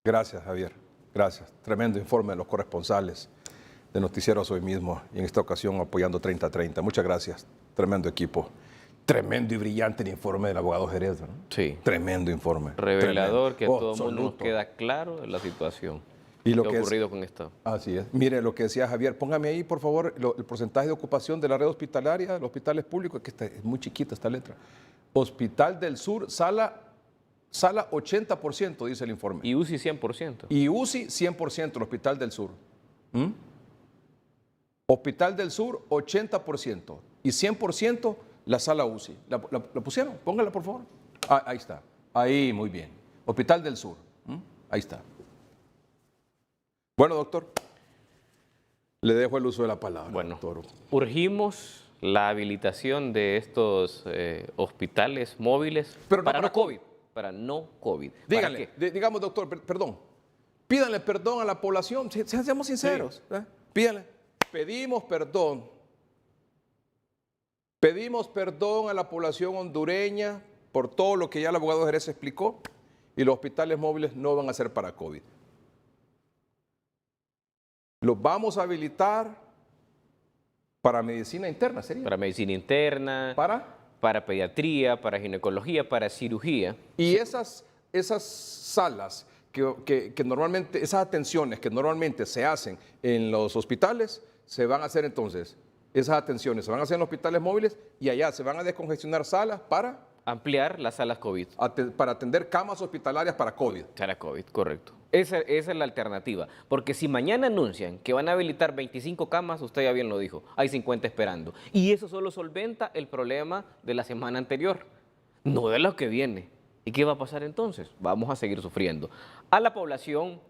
Gracias, Javier. Gracias. Tremendo informe de los corresponsales de Noticieros Hoy Mismo y en esta ocasión apoyando 30-30. Muchas gracias. Tremendo equipo. Tremendo y brillante el informe del abogado Jerez, ¿no? Sí. Tremendo informe. Revelador, que a todo el mundo nos absoluto. queda claro de la situación. Y lo ¿Qué que ha ocurrido con esto? Así es. Mire lo que decía Javier, póngame ahí, por favor, el porcentaje de ocupación de la red hospitalaria, de los hospitales públicos, que es muy chiquita esta letra. Hospital del Sur, sala 80%, dice el informe. Y UCI 100%. Y UCI 100%, el Hospital del Sur. Hospital del Sur, 80%. Y 100% la sala UCI. ¿La pusieron? Póngala, por favor. Ah, ahí está. Ahí, muy bien. Hospital del Sur. Ahí está. Bueno, doctor, le dejo el uso de la palabra. Bueno, doctor. urgimos la habilitación de estos hospitales móviles para no COVID. Para no COVID. Díganle, digamos, doctor, perdón. Pídanle perdón a la población, seamos sinceros. Sí. Pídanle. Pedimos perdón. Pedimos perdón a la población hondureña por todo lo que ya el abogado Jerez explicó y los hospitales móviles no van a ser para COVID. Los vamos a habilitar para medicina interna, ¿sería? Para medicina interna, para pediatría, para ginecología, para cirugía. Y esas salas que normalmente, esas atenciones que normalmente se hacen en los hospitales, se van a hacer entonces, esas atenciones se van a hacer en los hospitales móviles y allá se van a descongestionar salas para ampliar las salas COVID. Para atender camas hospitalarias para COVID. Para COVID, correcto. Esa es la alternativa. Porque si mañana anuncian que van a habilitar 25 camas, usted ya bien lo dijo, hay 50 esperando. Y eso solo solventa el problema de la semana anterior, no de lo que viene. ¿Y qué va a pasar entonces? Vamos a seguir sufriendo. A la población,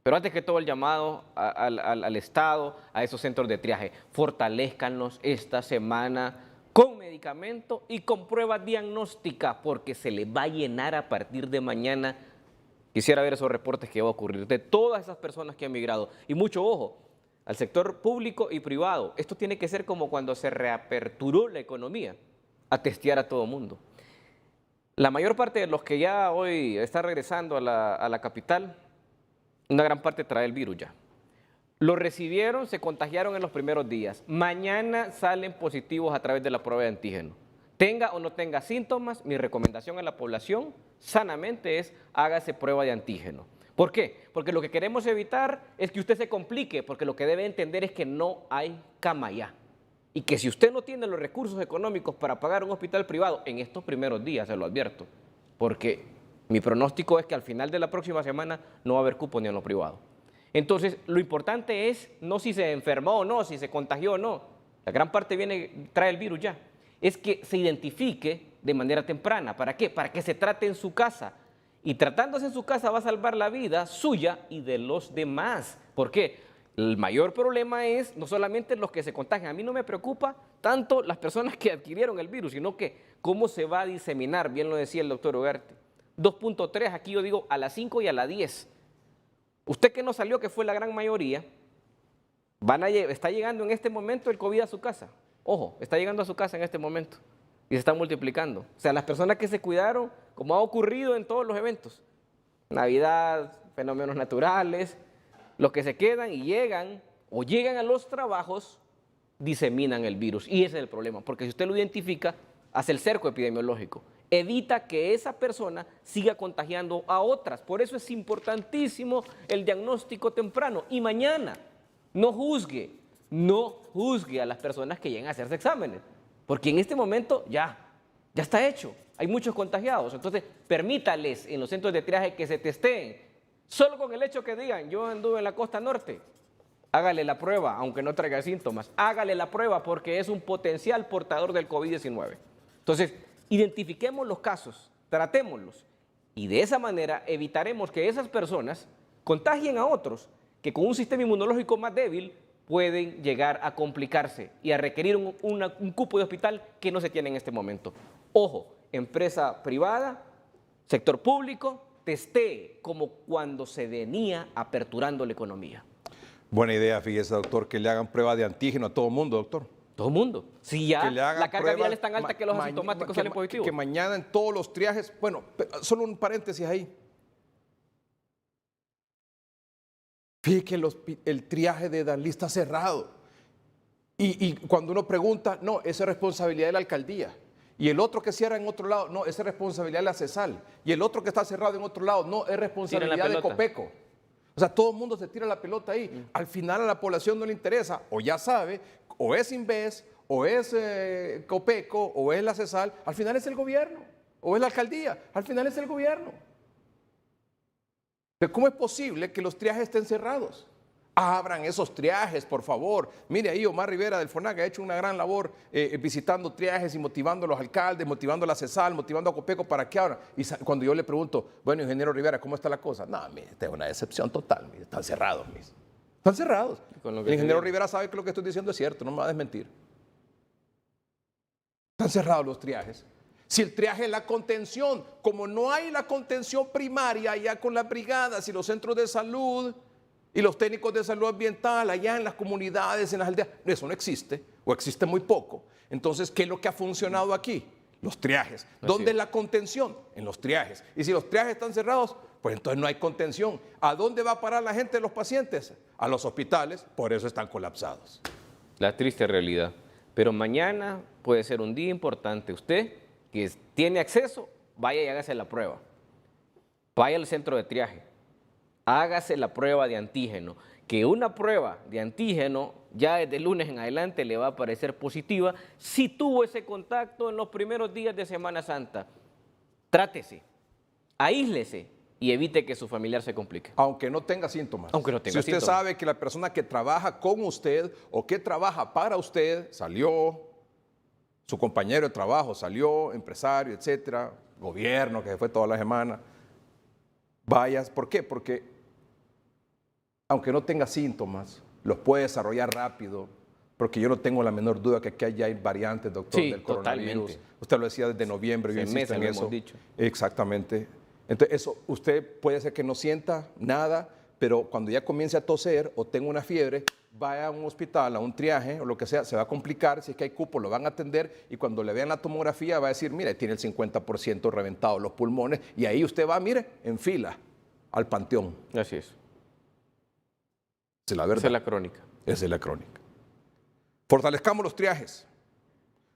pero antes que todo el llamado al Estado, a esos centros de triaje, fortalezcanlos esta semana con medicamento y con prueba diagnóstica, porque se le va a llenar a partir de mañana. Quisiera ver esos reportes que va a ocurrir de todas esas personas que han migrado. Y mucho ojo, al sector público y privado. Esto tiene que ser como cuando se reaperturó la economía, a testear a todo mundo. La mayor parte de los que ya hoy están regresando a la capital, una gran parte trae el virus ya. Lo recibieron, se contagiaron en los primeros días. Mañana salen positivos a través de la prueba de antígeno. Tenga o no tenga síntomas, mi recomendación a la población sanamente es hágase prueba de antígeno. ¿Por qué? Porque lo que queremos evitar es que usted se complique, porque lo que debe entender es que no hay cama ya. Y que si usted no tiene los recursos económicos para pagar un hospital privado en estos primeros días, se lo advierto, porque mi pronóstico es que al final de la próxima semana no va a haber cupo ni en lo privado. Entonces, lo importante es no si se enfermó o no, si se contagió o no. La gran parte trae el virus ya. Es que se identifique de manera temprana. ¿Para qué? Para que se trate en su casa. Y tratándose en su casa va a salvar la vida suya y de los demás. ¿Por qué? El mayor problema es no solamente los que se contagian. A mí no me preocupa tanto las personas que adquirieron el virus, sino que cómo se va a diseminar, bien lo decía el doctor Ugarte. 2.3, aquí yo digo a las 5 y a las 10. Usted que no salió, que fue la gran mayoría, está llegando en este momento el COVID a su casa. Ojo, está llegando a su casa en este momento y se está multiplicando. O sea, las personas que se cuidaron, como ha ocurrido en todos los eventos, Navidad, fenómenos naturales, los que se quedan y llegan a los trabajos, diseminan el virus. Y ese es el problema, porque si usted lo identifica, hace el cerco epidemiológico. Evita que esa persona siga contagiando a otras. Por eso es importantísimo el diagnóstico temprano. Y mañana, no juzgue a las personas que lleguen a hacerse exámenes. Porque en este momento ya Ya está hecho. Hay muchos contagiados. Entonces, permítales en los centros de triaje que se testeen. Solo con el hecho que digan, yo anduve en la costa norte, hágale la prueba, aunque no traiga síntomas. Hágale la prueba porque es un potencial portador del COVID-19. Entonces, identifiquemos los casos, tratémoslos. Y de esa manera evitaremos que esas personas contagien a otros que con un sistema inmunológico más débil pueden llegar a complicarse y a requerir un cupo de hospital que no se tiene en este momento. Ojo, empresa privada, sector público, testee como cuando se venía aperturando la economía. Buena idea, fíjese, doctor, que le hagan prueba de antígeno a todo el mundo, doctor. Todo el mundo. Si ya la carga viral es tan alta que los ma- asintomáticos que salen positivos. Que mañana en todos los triajes, bueno, solo un paréntesis ahí. Fíjate que el triaje de Dalí está cerrado. Y cuando uno pregunta, no, esa es responsabilidad de la alcaldía. Y el otro que cierra en otro lado, no, esa es responsabilidad de la CESAL. Y el otro que está cerrado en otro lado, no, es responsabilidad de Copeco. O sea, todo el mundo se tira la pelota ahí. Al final a la población no le interesa, o ya sabe, o es Inves, o es Copeco, o es la CESAL. Al final es el gobierno, o es la alcaldía. Al final es el gobierno. ¿Cómo es posible que los triajes estén cerrados? Abran esos triajes, por favor. Mire ahí, Omar Rivera del FONAC ha hecho una gran labor visitando triajes y motivando a los alcaldes, motivando a la CESAL, motivando a Copeco para que abran. Y cuando yo le pregunto, bueno, ingeniero Rivera, ¿cómo está la cosa? No, mire, esta es una decepción total, mire, están cerrados, mire. Están cerrados. El ingeniero Rivera sabe que lo que estoy diciendo es cierto, no me va a desmentir. Están cerrados los triajes. Si el triaje es la contención, como no hay la contención primaria ya con las brigadas y los centros de salud y los técnicos de salud ambiental allá en las comunidades, en las aldeas, eso no existe o existe muy poco. Entonces, ¿qué es lo que ha funcionado aquí? Los triajes. ¿Dónde es la contención? En los triajes. Y si los triajes están cerrados, pues entonces no hay contención. ¿A dónde va a parar la gente de los pacientes? A los hospitales, por eso están colapsados. La triste realidad. Pero mañana puede ser un día importante. Usted que tiene acceso, vaya y hágase la prueba. Vaya al centro de triaje. Hágase la prueba de antígeno. Que una prueba de antígeno ya desde el lunes en adelante le va a parecer positiva si tuvo ese contacto en los primeros días de Semana Santa. Trátese, aíslese y evite que su familiar se complique. Aunque no tenga síntomas. Aunque no tenga síntomas. Si usted sabe que la persona que trabaja con usted o que trabaja para usted salió, su compañero de trabajo salió, empresario, etcétera, gobierno que se fue toda la semana, vayas. ¿Por qué? Porque aunque no tenga síntomas, los puede desarrollar rápido, porque yo no tengo la menor duda que aquí ya hay variantes, doctor, del coronavirus. Totalmente. Usted lo decía desde noviembre, yo insisto en eso. Hemos dicho. Exactamente. Entonces, eso, usted puede ser que no sienta nada, pero cuando ya comience a toser o tenga una fiebre, vaya a un hospital, a un triaje o lo que sea, se va a complicar, si es que hay cupo, lo van a atender y cuando le vean la tomografía va a decir, mire, tiene el 50% reventado los pulmones y ahí usted va, mire, en fila al panteón. Así es. Esa es la verdad. Esa es la crónica. Esa es la crónica. Fortalezcamos los triajes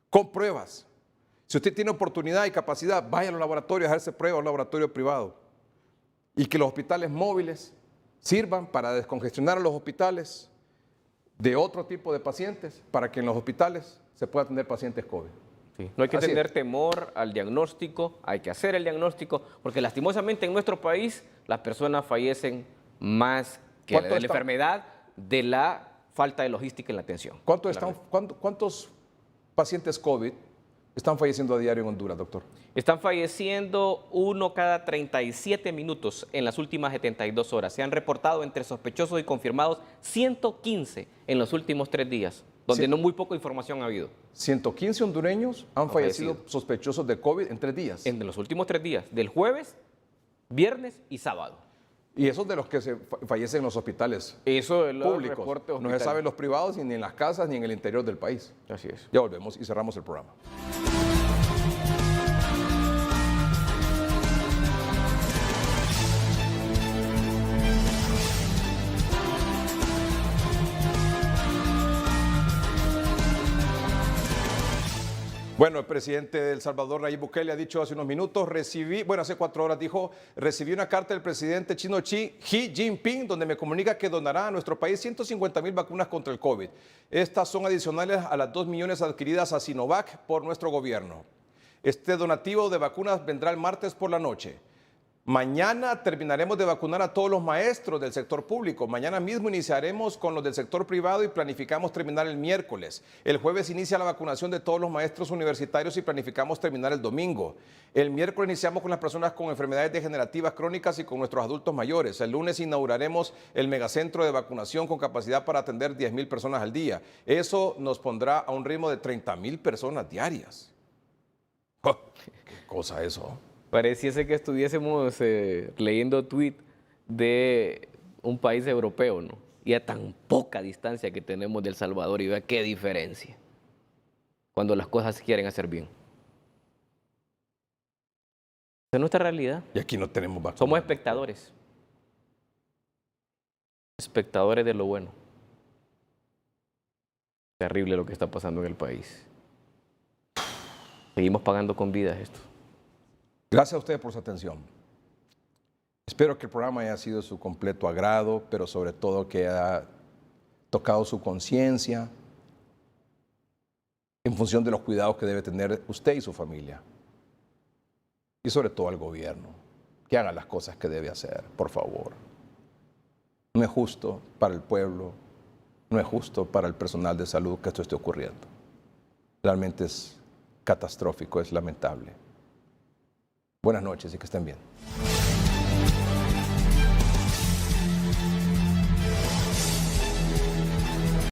con pruebas. Si usted tiene oportunidad y capacidad, vaya a los laboratorios a hacerse pruebas a un laboratorio privado. Y que los hospitales móviles sirvan para descongestionar a los hospitales de otro tipo de pacientes, para que en los hospitales se pueda atender pacientes COVID. Sí. No hay que Así tener es. temor al diagnóstico, hay que hacer el diagnóstico, porque lastimosamente en nuestro país las personas fallecen más que de la enfermedad, de la falta de logística en la atención. ¿Cuántos pacientes COVID están falleciendo a diario en Honduras, doctor? Están falleciendo uno cada 37 minutos en las últimas 72 horas. Se han reportado entre sospechosos y confirmados 115 en los últimos 3 días, donde no muy poca información ha habido. 115 hondureños han fallecido sospechosos de COVID en 3 días. En los últimos 3 días, del jueves, viernes y sábado. Y esos de los que se fallecen en los hospitales Eso es públicos. No se sabe en los privados, ni en las casas, ni en el interior del país. Así es. Ya volvemos y cerramos el programa. Bueno, el presidente de El Salvador, Nayib Bukele, ha dicho hace unos minutos, hace 4 horas dijo, recibí una carta del presidente chino Xi Jinping, donde me comunica que donará a nuestro país 150,000 vacunas contra el COVID. Estas son adicionales a las 2 millones adquiridas a Sinovac por nuestro gobierno. Este donativo de vacunas vendrá el martes por la noche. Mañana terminaremos de vacunar a todos los maestros del sector público. Mañana mismo iniciaremos con los del sector privado y planificamos terminar el miércoles. El jueves inicia la vacunación de todos los maestros universitarios y planificamos terminar el domingo. El miércoles iniciamos con las personas con enfermedades degenerativas crónicas y con nuestros adultos mayores. El lunes inauguraremos el megacentro de vacunación con capacidad para atender 10,000 personas al día. Eso nos pondrá a un ritmo de 30,000 personas diarias. Oh, ¿qué cosa eso? Pareciese que estuviésemos leyendo tweet de un país europeo, ¿no? Y a tan poca distancia que tenemos de El Salvador, y vea qué diferencia cuando las cosas se quieren hacer bien. Esa es nuestra realidad. Y aquí no tenemos vacunas. Somos espectadores. Espectadores de lo bueno. Terrible lo que está pasando en el país. Seguimos pagando con vidas esto. Gracias a ustedes por su atención. Espero que el programa haya sido de su completo agrado, pero sobre todo que haya tocado su conciencia en función de los cuidados que debe tener usted y su familia. Y sobre todo al gobierno, que haga las cosas que debe hacer, por favor. No es justo para el pueblo, no es justo para el personal de salud que esto esté ocurriendo. Realmente es catastrófico, es lamentable. Buenas noches y que estén bien.